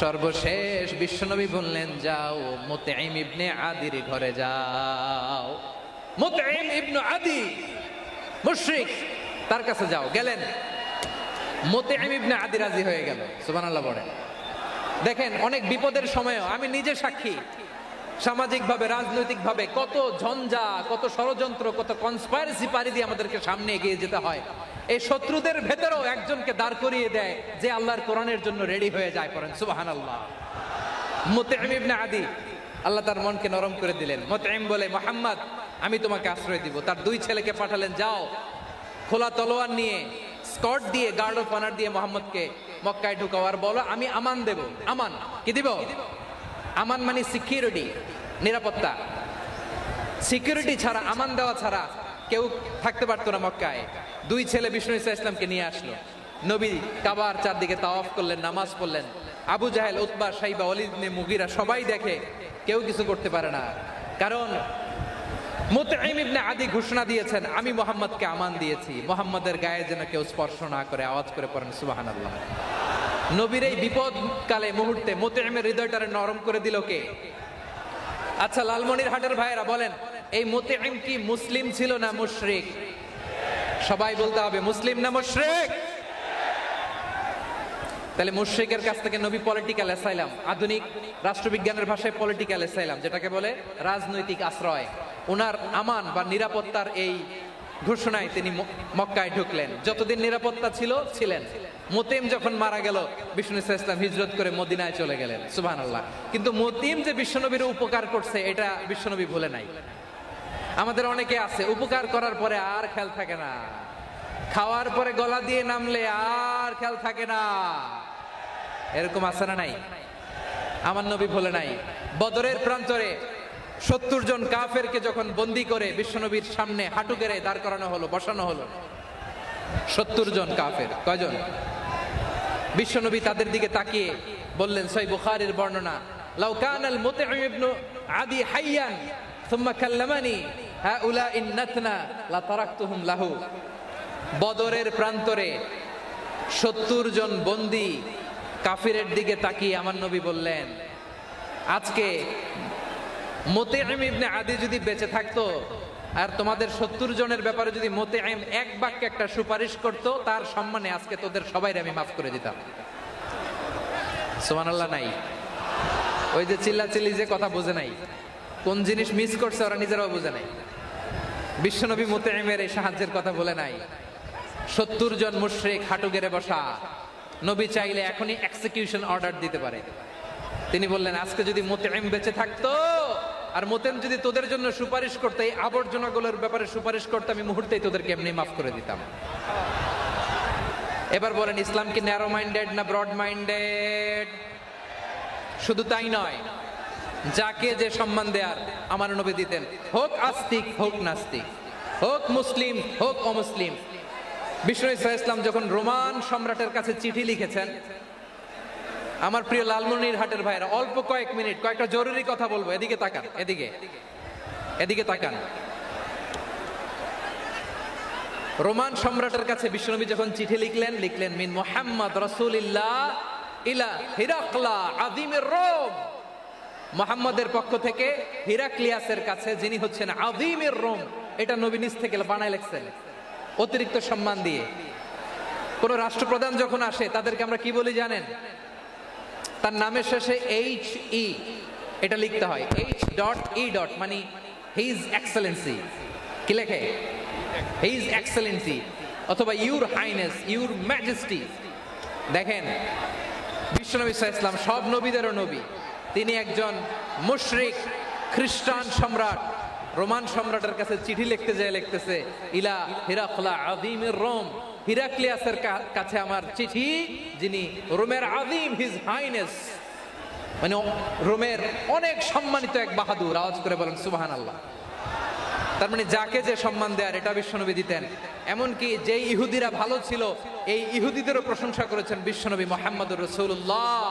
সর্বশেষ বিশ্বনবী বললেন যাও মুতঈম ইবনে আদির ঘরে যাও। মুতঈম ইবনে আদি মুশরিক, তার কাছে যাও। গেলেন, মুতঈম ইবনে আদি রাজি হয়ে গেল। সুবহানাল্লাহ বলেন। দেখেন, অনেক বিপদের সময়ও আমি নিজে সাক্ষী, সামাজিকভাবে, রাজনৈতিকভাবে কত ঝঞ্ঝা, কত ষড়যন্ত্র, কত কনস্পাইরেসি পাড়ি দিয়ে আমাদেরকে সামনে এগিয়ে যেতে হয়। এই শত্রুদের ভেতরেও একজনকে দাঁড় করিয়ে দেয় যে আল্লাহর কোরআনের জন্য রেডি হয়ে যায়। পড়েন সুবহানাল্লাহ। মুতঈম ইবনে আদি, আল্লাহ তার মনকে নরম করে দিলেন। মুতঈম বলে, মুহাম্মদ আমি তোমাকে আশ্রয় দিব। তার দুই ছেলেকে পাঠালেন, যাও খোলা তলোয়ার নিয়ে, স্কট দিয়ে, গার্ড অফ অনার দিয়ে মোহাম্মদকে মক্কায় ঢুকাও, আর বলো আমি আমান দেব। আমান কি দিব? আমান মানে সিকিউরিটি, নিরাপত্তা। সিকিউরিটি ছাড়া, আমান দেওয়া ছাড়া কেউ থাকতে পারতো না মক্কায়। দুই ছেলে বিষ্ণু ইসা ইসলামকে নিয়ে আসলো। নবী কাবার চারদিকে তাওয়াফ করলেন, নামাজ পড়লেন। আবু জাহেল, উতবা, শাইবা, ওয়ালিদ ইবনে মুগীরা সবাই দেখে, কেউ কিছু করতে পারে না। কারণ মুতঈম ইবনে আদি ঘোষণা দিয়েছেন আমি মুহাম্মদকে আমান দিয়েছি, মুহাম্মদের গায়ে যেন কেউ স্পর্শ না করে। আওয়াজ করে পড়েন সুবহানাল্লাহ। নবীর এই বিপদ কালে মুহূর্তে মুতঈমের হৃদয়টারে নরম করে দিল কে? আচ্ছা লালমনিরহাটের ভাইয়েরা বলেন, এই মুতঈম কি মুসলিম ছিল না মুশরিক? সবাই বলতে হবে মুসলিম না মুশরিক। তাহলে মুশরিকের কাছ থেকে নবী পলিটিক্যাল অ্যাসাইলাম, আধুনিক রাষ্ট্রবিজ্ঞানের ভাষায় পলিটিক্যাল অ্যাসাইলাম, যেটাকে বলে রাজনৈতিক আশ্রয়, ওনার আমান বা নিরাপত্তার এই ঘোষণায় তিনি মক্কায় ঢুকলেন। যতদিন নিরাপত্তা ছিলেন। মুতিম যখন মারা গেল, বিষ্ণু ইসলাম হিজরত করে মদিনায় চলে গেলেন, সুবহানাল্লাহ। কিন্তু মুতিম যে বিশ্বনবীর উপকার করছে এটা বিশ্বনবী ভুলে নাই। আমাদের অনেকে আছে উপকার করার পরে আর খেয়াল থাকে না, খাওয়ার পরে গলা দিয়ে নামলে আর খেয়াল থাকে না, এরকম আছে না নাই? আমার নবী ভুলে নাই। বদরের প্রান্তরে 70 জন কাফেরকে যখন বন্দী করে বিশ্বনবীর সামনে হাঁটু গেড়ে দাঁড় করানো হলো, বসানো হলো, 70 জন কাফের। কয়জন? বিশ্বনবী তাদের দিকে তাকিয়ে বললেন, সহিহ বুখারীর বর্ণনা, লাউ কানাল মুতঈম ইবনে আদি হাইয়ান সুম্মা কাল্লামানি হাউলাই নাতনা লা তারাকতুহুম লাহু। বদরের প্রান্তরে 70 জন বন্দী কাফিরের দিকে তাকিয়ে আমার নবী বললেন, আজকে মুতঈম ইবনে আদি যদি বেঁচে থাকতো আর তোমাদের 70 জনের ব্যাপারে যদি মুতঈম এক বাক্যে একটা সুপারিশ করত, তার সম্মানে আজকে তোদের সবাইকে আমি মাফ করে দিতাম। সুবহানাল্লাহ। নাই ওই যে চিল্লাচিল্লি যে কথা বুঝে নাই, কোন জিনিস মিস করছে ওরা নিজেরাও বুঝে নাই। বিশ্বনবী মুতঈমের এই সাহায্যের কথা বলে নাই। 70 জন মুশরিক হাঁটু গেড়ে বসা, নবী চাইলে এখনই এক্সিকিউশন অর্ডার দিতে পারে। তিনি বললেন, আজকে যদি মুতঈম বেঁচে থাকতো আর মুতঈম যদি তোদের জন্য সুপারিশ করতে, এই আবর্জনাগুলোর ব্যাপারে সুপারিশ করতে, আমি মুহূর্তেই তোদেরকে এমনি মাফ করে দিতাম। এবার বলেন, ইসলাম কি ন্যারো মাইন্ডেড না ব্রড মাইন্ডেড? শুধু তাই নয়, যাকে যে সম্মান দেয়ার আমার নবী দিতেন, হোক আস্তিক হোক নাস্তিক, হোক মুসলিম হোক অমুসলিম। বিষ্ণু ইসলাম যখন রোমান সম্রাটের কাছে চিঠি লিখেছেন, আমার প্রিয় লালমনিরহাটের ভাইরা, অল্প কয়েক মিনিট কয়েকটা জরুরি কথা বলবো, এদিকে তাকান, এদিকে তাকান। রোমান সম্রাটের কাছে বিশ্বনবী যখন চিঠি লিখলেন মিন মুহাম্মদ রাসূলিল্লাহ ইলা হিরাকলা আযীমির রোম। মুহাম্মদের পক্ষ থেকে হিরাক্লিয়াসের কাছে, যিনি হচ্ছেন আযীমির রোম। এটা নবী নিজ থেকে বানায় লিখছেন, অতিরিক্ত সম্মান দিয়ে। কোন রাষ্ট্রপ্রধান যখন আসে তাদেরকে আমরা কি বলি জানেন? তার নামের শেষে HE এটা লিখতে হয়, H.E. মানে হিজ এক্সেলেন্সি। কি লেখে? হিজ এক্সেলেন্সি অথবা ইউর হাইনেস, ইউর ম্যাজেস্টি। দেখেন, বিশ্বনবী সাল্লাল্লাহু আলাইহি ওয়াসাল্লাম সব নবীদেরও নবী। তিনি একজন মুশরিক খ্রিস্টান সম্রাট, রোমান সম্রাটের কাছে চিঠি লিখতে যায়, লিখতেছে ইলা হিরাকলা আযীমির রোম। হিরাক্লিয়াসের কাছে আমার চিঠি, যিনি রোমের আযীম, হিজ হাইনেস, মানে রোমের অনেক সম্মানিত এক বাহাদুর। আওয়াজ করে বলেন সুবহানাল্লাহ। তার মানে যাকে যে সম্মান দেয়ার এটা বিশ্বনবী দিতেন। এমনকি যেই ইহুদিরা ভালো ছিল, এই ইহুদিদেরও প্রশংসা করেছেন বিশ্বনবী মুহাম্মদুর রাসূলুল্লাহ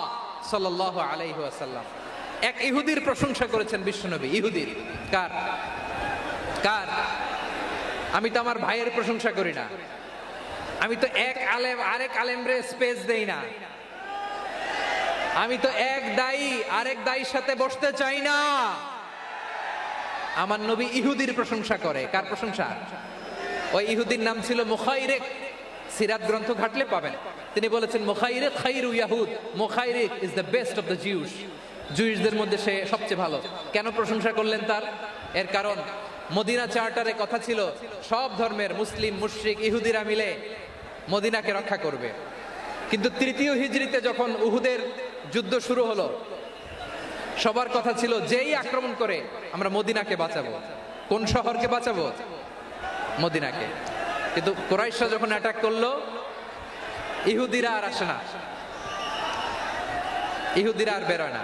সাল্লাল্লাহু আলাইহি ওয়াসাল্লাম। এক ইহুদির প্রশংসা করেছেন বিশ্বনবী। ইহুদির কার? আমি তো আমার ভাইয়ের প্রশংসা করি না, আমি তো এক আলেম আরেক আলেমরে স্পেস দেই না, আমি তো এক দায়ী আরেক দায়ীর সাথে বসতে চাই না। আমার নবী ইহুদির প্রশংসা করে। কার প্রশংসা? ওই ইহুদির নাম ছিল মুখাইরিক। সিরাত গ্রন্থ ঘাটলে পাবেন। তিনি বলেছেন, মুখাইরিক খাইরু ইয়াহুদ, Mukhairiq is the best of the Jews. জুইসদের মধ্যে সে সবচেয়ে ভালো। কেন প্রশংসা করলেন তার? এর কারণ মদিনা চার্টারে কথা ছিল সব ধর্মের মুসলিম, মুশরিক, ইহুদিরা মিলে মদিনাকে রক্ষা করবে। কিন্তু তৃতীয় হিজরিতে যখন উহুদের যুদ্ধ শুরু হলো, সবার কথা ছিল যেই আক্রমণ করে আমরা মদিনাকে বাঁচাবো। কোন শহরকে বাঁচাবো? মদিনাকে। কিন্তু কুরাইশরা যখন অ্যাটাক করলো, ইহুদিরা আর আসে না, ইহুদিরা আর বেরোয় না।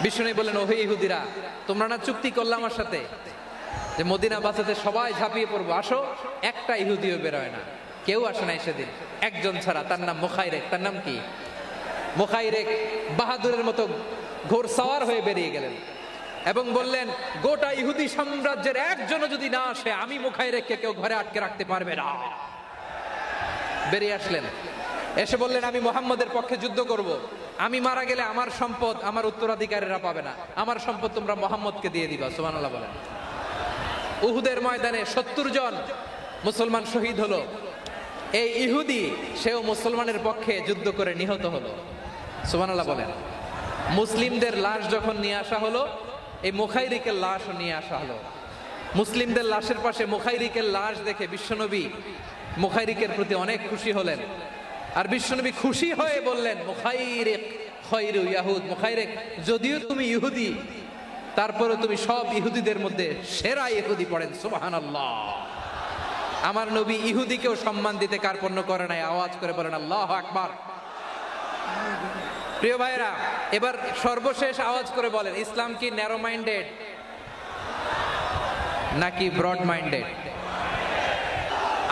বিষ্ণু বললেন, ওহে ইহুদিরা, তোমরা না চুক্তি করলে আমার সাথে যে মদিনা বাঁচাতে সবাই ঝাঁপিয়ে পড়বো, আসো। একটা ইহুদিও বেরোয় না, কেউ আসে নাই সেদিন, একজন ছাড়া। তার নাম মুখাইরেক। তার নাম কি? মুখাইরেক বাহাদুরের মতো ঘোড়সাওয়ার হয়ে বেরিয়ে গেলেন এবং বললেন, গোটা ইহুদি সাম্রাজ্যের একজনও যদি না আসে, আমি মুখাইরেককে কেউ ঘরে আটকে রাখতে পারবে না। বেরিয়ে আসলেন, এসে বললেন, আমি মুহাম্মদের পক্ষে যুদ্ধ করব। আমি মারা গেলে আমার সম্পদ আমার উত্তরাধিকারীরা পাবে না, আমার সম্পদ তোমরা মুহাম্মদকে দিয়ে দিবা। সুবহানাল্লাহ বলেন। উহুদের ময়দানে 70 জন মুসলমান শহীদ হলো। এই ইহুদি সেও মুসলমানের পক্ষে যুদ্ধ করে নিহত হলো। সুবহানাল্লাহ বলেন। মুসলিমদের লাশ যখন নিয়ে আসা হলো, এই মুখাইরিকের লাশও নিয়ে আসা হলো। মুসলিমদের লাশের পাশে মুখাইরিকের লাশ দেখে বিশ্বনবী মুখাইরিকের প্রতি অনেক খুশি হলেন। আর বিশ্বনবী খুশি হয়ে বললেন, মুখাইরিক খায়রু ইয়াহুদ, মুখাইরিক যদিও তুমি ইহুদি, তারপরে তুমি সব ইহুদিদের মধ্যে সেরা ইহুদি। পড়েন সুবহানাল্লাহ। আমার নবী ইহুদিকেও সম্মান দিতে কার্পণ্য করে নাই। আওয়াজ করে বলেন আল্লাহু আকবার। প্রিয় ভাইরা, এবার সর্বশেষ আওয়াজ করে বলেন, ইসলাম কি ন্যারো মাইন্ডেড নাকি ব্রড মাইন্ডেড?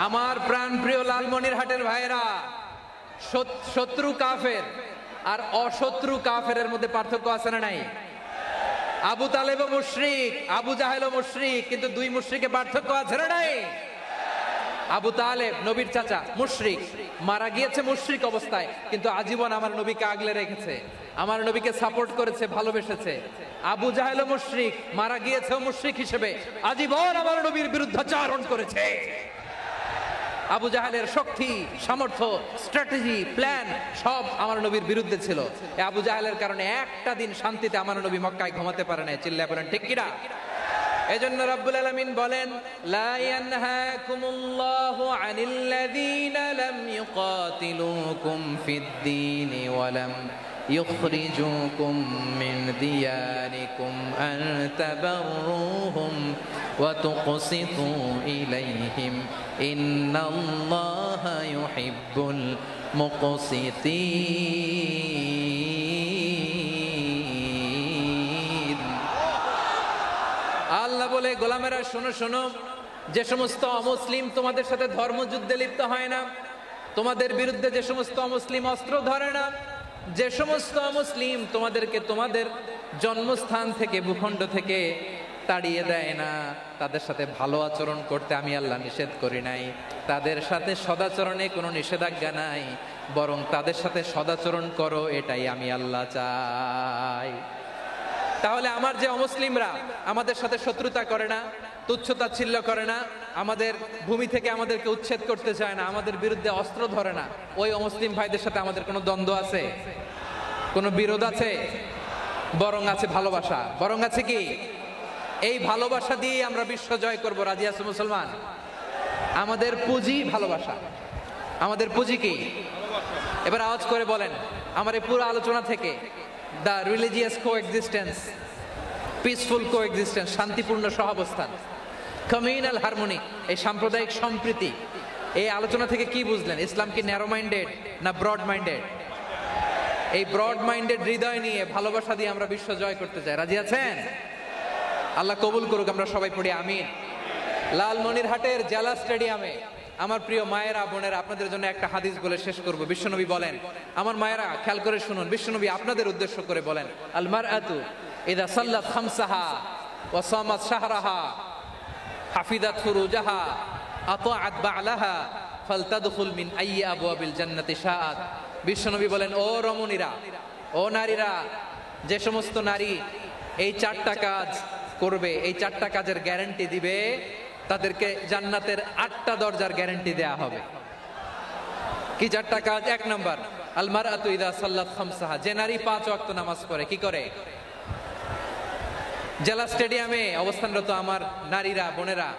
আমার প্রাণ প্রিয় লালমনিরহাটের ভাইরা, শত্রু কাফের আর অশত্রু কাফেরের মধ্যে পার্থক্য আছে না নাই? আবু তালেবও মুশরিক, আবু জাহেলও মুশরিক, কিন্তু দুই মুশরিকে পার্থক্য আছে না নাই? আবু তালেব নবীর চাচা, মুশরিক, মারা গিয়েছে মুশরিক অবস্থায়, কিন্তু আজীবন আমার নবীকে আগলে রেখেছে, আমার নবীকে সাপোর্ট করেছে, ভালোবেসেছে। আবু জাহেলও মুশরিক, মারা গিয়েছেও মুশরিক হিসেবে, আজীবন আমার নবীর বিরুদ্ধাচরণ করেছে। আবু জাহেলের শক্তি, সামর্থ্য, স্ট্র্যাটেজি, প্ল্যান সব আমার নবীর বিরুদ্ধে ছিল। এই আবু জাহেলের কারণে একটা দিন শান্তিতে আমার নবী মক্কায় ঘুমাতে পারে নাই। চিল্লায় বলেন ঠিক কিনা? এজন্য রব্বুল আলামিন বলেন, লা ইয়ানহাকুমুল্লাহু আনিল্লাযীনা লাম ইউকাতিলুকুম ফিদ-দীনি ওয়া লাম ইখরিজুকুম মিন দিয়ারিকুম আন তাবাররুহুম ওয়া তুকসিতু ইলাইহিম ইন্নাল্লাহা ইউহিব্বুল মুকসিতিন। আল্লাহ বলে, গোলামেরা শোনো শোনো, যে সমস্ত অমুসলিম তোমাদের সাথে ধর্মযুদ্ধে লিপ্ত হয় না, তোমাদের বিরুদ্ধে যে সমস্ত অমুসলিম অস্ত্র ধরে না, যে সমস্ত অমুসলিম তোমাদেরকে তোমাদের জন্মস্থান থেকে, ভূখণ্ড থেকে তাড়িয়ে দেয় না, তাদের সাথে ভালো আচরণ করতে আমি আল্লাহ নিষেধ করি নাই। তাদের সাথে সদাচরণে কোনো নিষেধাজ্ঞা নাই, বরং তাদের সাথে সদাচরণ করো, এটাই আমি আল্লাহ চাই। তাহলে আমার যে অমুসলিমরা আমাদের সাথে শত্রুতা করে না, তুচ্ছতাচ্ছিল্য করে না, আমাদের ভূমি থেকে আমাদেরকে উচ্ছেদ করতে চায় না, আমাদের বিরুদ্ধে অস্ত্র ধরে না, ওই অমুসলিম ভাইদের সাথে আমাদের কোনো দ্বন্দ্ব আছে? কোনো বিরোধ আছে? বরং আছে ভালোবাসা। বরং আছে কি? এই ভালোবাসা দিয়ে আমরা বিশ্ব জয় করব। রাজি আছে মুসলমান? আমাদের পুঁজি ভালোবাসা। আমাদের পুঁজি কি? এবার আওয়াজ করে বলেন, আমার এই পুরো আলোচনা থেকে the religious coexistence, peaceful coexistence, শান্তিপূর্ণ সহাবস্থান, কমিউনাল হারমোনি, এই সাম্প্রদায়িক সম্প্রীতি, এই আলোচনা থেকে কি বুঝলেন? ইসলাম কি ন্যারো মাইন্ডেড না ব্রড মাইন্ডেড? এই ব্রড মাইন্ডেড হৃদয় নিয়ে, ভালোবাসা দিয়ে আমরা বিশ্ব জয় করতে চাই। রাজি আছেন? আল্লাহ কবুল করুক। আমরা সবাই পড়ি আমিন। লালমনিরহাটের জেলা স্টেডিয়ামে আমার প্রিয় মায়েরা, বোনেরা, আপনাদের জন্য একটা হাদিস বলে শেষ করব। বিশ্বনবী বলেন, আমার মায়েরা খেয়াল করে শুনুন, বিশ্বনবী আপনাদের উদ্দেশ্য করে বলেন, আল মারআতু ইযা সাল্লাত খামসাহা ওয়া সামাত শাহরাহা হাফিজাত ফুরুজাহা আতাআত বা'লাহা ফালতাদখুল মিন আইয়ি আবওয়াবিল জান্নাতি শাআত। বিশ্বনবী বলেন, ও রমণীরা, ও নারীরা, যে সমস্ত নারী এই চারটা কাজ করবে, এই চারটা কাজের গ্যারান্টি দিবে, তাদেরকে জান্নাতের 8টা দরজার গ্যারান্টি দেয়া হবে। কি চারটা কাজ? 1 নাম্বার, আল মারআতু ইযা সাল্লাত খামসাহা, যে নারী 5 ওয়াক্ত নামাজ পড়ে। কি করে? জেলা স্টেডিয়ামে অবস্থানরত আমার নারীরা, বোনেরা,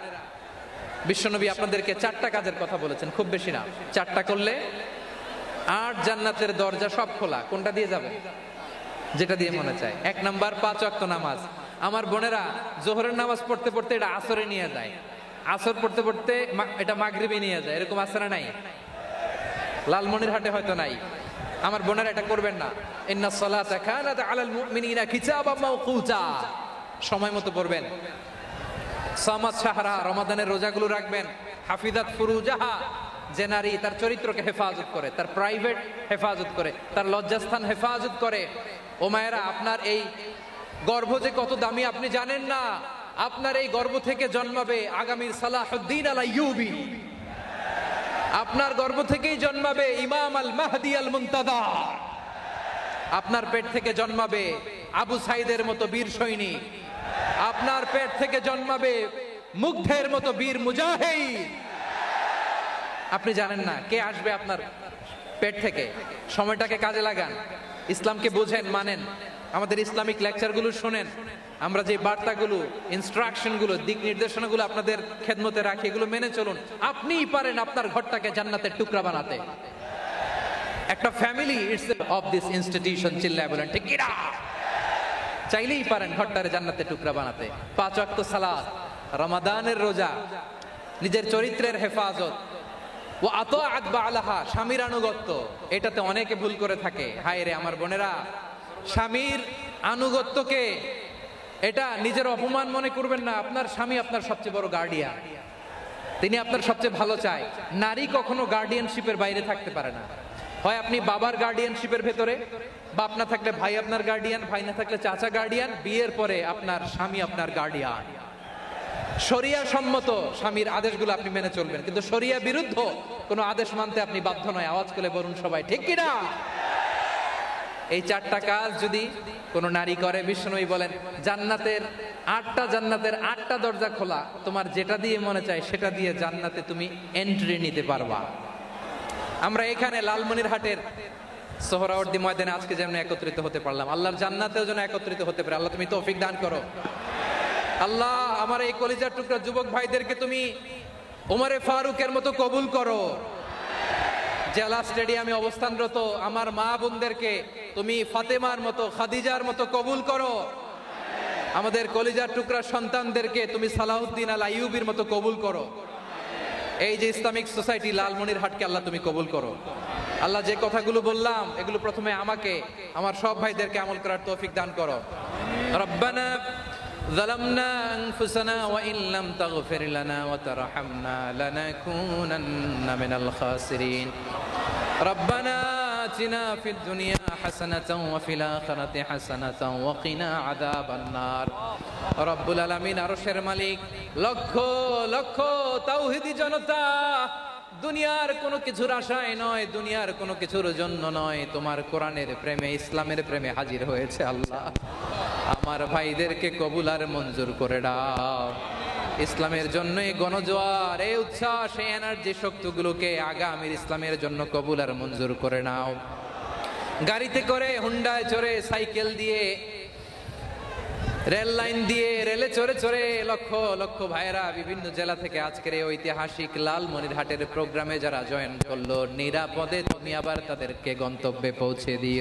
বিশ্বনবী আপনাদেরকে 4টা কাজের কথা বলেছেন, খুব বেশি না। 4টা করলে 8 জান্নাতের দরজা সব খোলা। কোনটা দিয়ে যাবে? যেটা দিয়ে মনে চায়। 1 নাম্বার 5 ওয়াক্ত নামাজ। আমার বোনেরা জোহরের নামাজ পড়তে পড়তে এটা আসরে নিয়ে যায়, আসর পড়তে পড়তে এটা মাগরিবে নিয়ে যায়। এরকম আছে না নাই? লালমনিরহাটে হয়তো নাই। আমার বোনেরা এটা করবেন না। ইন্নাস সালাতা কানাত আলাল মুমিনিনা কিতাবাম মাওকুতা, সময় মতো পড়বেন। সামাত শাহরা, রমাদানের রোজাগুলো রাখবেন। হাফিজাত ফুরুজাহা, যে নারী তার চরিত্রকে হেফাজত করে, তার প্রাইভেট হেফাজত করে, তার লজ্জাস্থান হেফাজত করে। ও মায়েরা, আপনার এই গর্ভ যে কত দামি আপনি জানেন না। আপনার এই গর্ভ থেকে জন্মাবে আগামীর সালাহুদ্দিন আল আইয়ুবী। আপনার গর্ভ থেকেই জন্মাবে ইমাম আল মাহদি আল মুনতাদার। আপনার পেট থেকে জন্মাবে আবু সাইদের মতো বীর সৈনিক। আপনার পেট থেকে জন্মাবে মুগ্ধের মতো বীর মুজাহিদ। আপনি জানেন না কে আসবে আপনার পেট থেকে। সময়টাকে কাজে লাগান, ইসলামকে বোঝেন, মানেন, আমাদের ইসলামিক লেকচারগুলো শোনেন, আমরা যে বার্তাগুলো, ইনস্ট্রাকশনগুলো, দিক নির্দেশনাগুলো আপনাদের খেদমতে রাখি, এগুলো মেনে চলুন। আপনিই পারেন আপনার ঘরটাকে জান্নাতের টুকরা বানাতে। একটা family it's of this institution, চিল্লায় বলেন ঠিক কিনা? চাইলেই পারেন ঘরটারে জান্নাতের টুকরা বানাতে। 5 ওয়াক্ত সালাত, রমাদানের রোজা, নিজের চরিত্রের হেফাজত, ও আতাআত বালাহা, স্বামীর আনুগত্য, এটাতে অনেকে ভুল করে থাকে। হায় রে আমার বোনেরা, স্বামীর আনুগত্যকে এটা নিজের অপমান মনে করবেন না। আপনার স্বামী আপনার সবচেয়ে বড় গার্ডিয়ান, তিনি আপনার সবচেয়ে ভালো চায়। নারী কখনো গার্ডিয়ানশিপের বাইরে থাকতে পারে না। হয় আপনি বাবার গার্ডিয়ানশিপের ভেতরে, বাপ না থাকলে ভাই আপনার গার্ডিয়ান, ভাই না থাকলে চাচা গার্ডিয়ান, বিয়ের পরে আপনার স্বামী আপনার গার্ডিয়ান। শরিয়া সম্মত স্বামীর আদেশগুলো আপনি মেনে চলবেন, কিন্তু শরিয়া বিরুদ্ধ কোনো আদেশ মানতে আপনি বাধ্য নয়। আওয়াজ করে বলুন সবাই ঠিক কিনা? এই 4টা কাজ যদি কোনো নারী করে, বিষ্ণুই বলেন জান্নাতের 8টা দরজা খোলা, তোমার যেটা দিয়ে মনে চায় সেটা দিয়ে জান্নাতে তুমি এন্ট্রি নিতে পারবা। আমরা এখানে লালমনিরহাটের সোহরাওয়ার্দী ময়দানে আজকে যেমন একত্রিত হতে পারলাম, আল্লাহর জান্নাতেও যেন একত্রিত হতে পারে। আল্লাহ তুমি তৌফিক দান করো। আল্লাহ আমার এই কলিজার টুকরা যুবক ভাইদেরকে তুমি ওমরে ফারুকের মতো কবুল করো। জেলা স্টেডিয়ামে অবস্থানরত আমার মা বোনদেরকে তুমি ফাতেমার মতো, খাদিজার মতো কবুল করো। আমাদের কলিজার টুকরা সন্তানদেরকে তুমি সালাউদ্দিন আল আইয়ুবির মতো কবুল করো। এই যে ইসলামিক সোসাইটি লালমনিরহাটকে আল্লাহ তুমি কবুল করো। আল্লাহ যে কথাগুলো বললাম এগুলো প্রথমে আমাকে, আমার সব ভাইদেরকে আমল করার তৌফিক দান করো। রব্বানা ظلمنا أنفسنا وإن لم تغفر لنا وترحمنا لنكونن من الخاسرين ربنا آتنا في الدنيا حسنة وفي الآخرة حسنة وقنا عذاب النار رب العالمين আরশের মালিক, লক্ষ লক্ষ তাওহীদি জনতা দুনিয়ার কোনো কিছুর আশায় নয়, দুনিয়ার কোনো কিছুর জন্য নয়, তোমার কোরআনের প্রেমে, ইসলামের প্রেমে হাজির হয়েছে। আল্লাহ আমার ভাইদেরকে কবুল আর মঞ্জুর করে দাও। ইসলামের জন্য এই গণজোয়ার, এই উচ্ছ্বাস, এই এনার্জি শক্তিগুলোকে আগামীর ইসলামের জন্য কবুল আর মঞ্জুর করে নাও। গাড়িতে করে, হুন্ডায় চড়ে, সাইকেল দিয়ে, রেল লাইন দিয়ে, রেলে চড়ে চড়ে লক্ষ লক্ষ ভাইয়েরা বিভিন্ন জেলা থেকে আজকের এই ঐতিহাসিক লালমনিরহাটের প্রোগ্রামে যারা জয়েন করলো, নিরাপদে তুমি আবার তাদেরকে গন্তব্যে পৌঁছে দিও।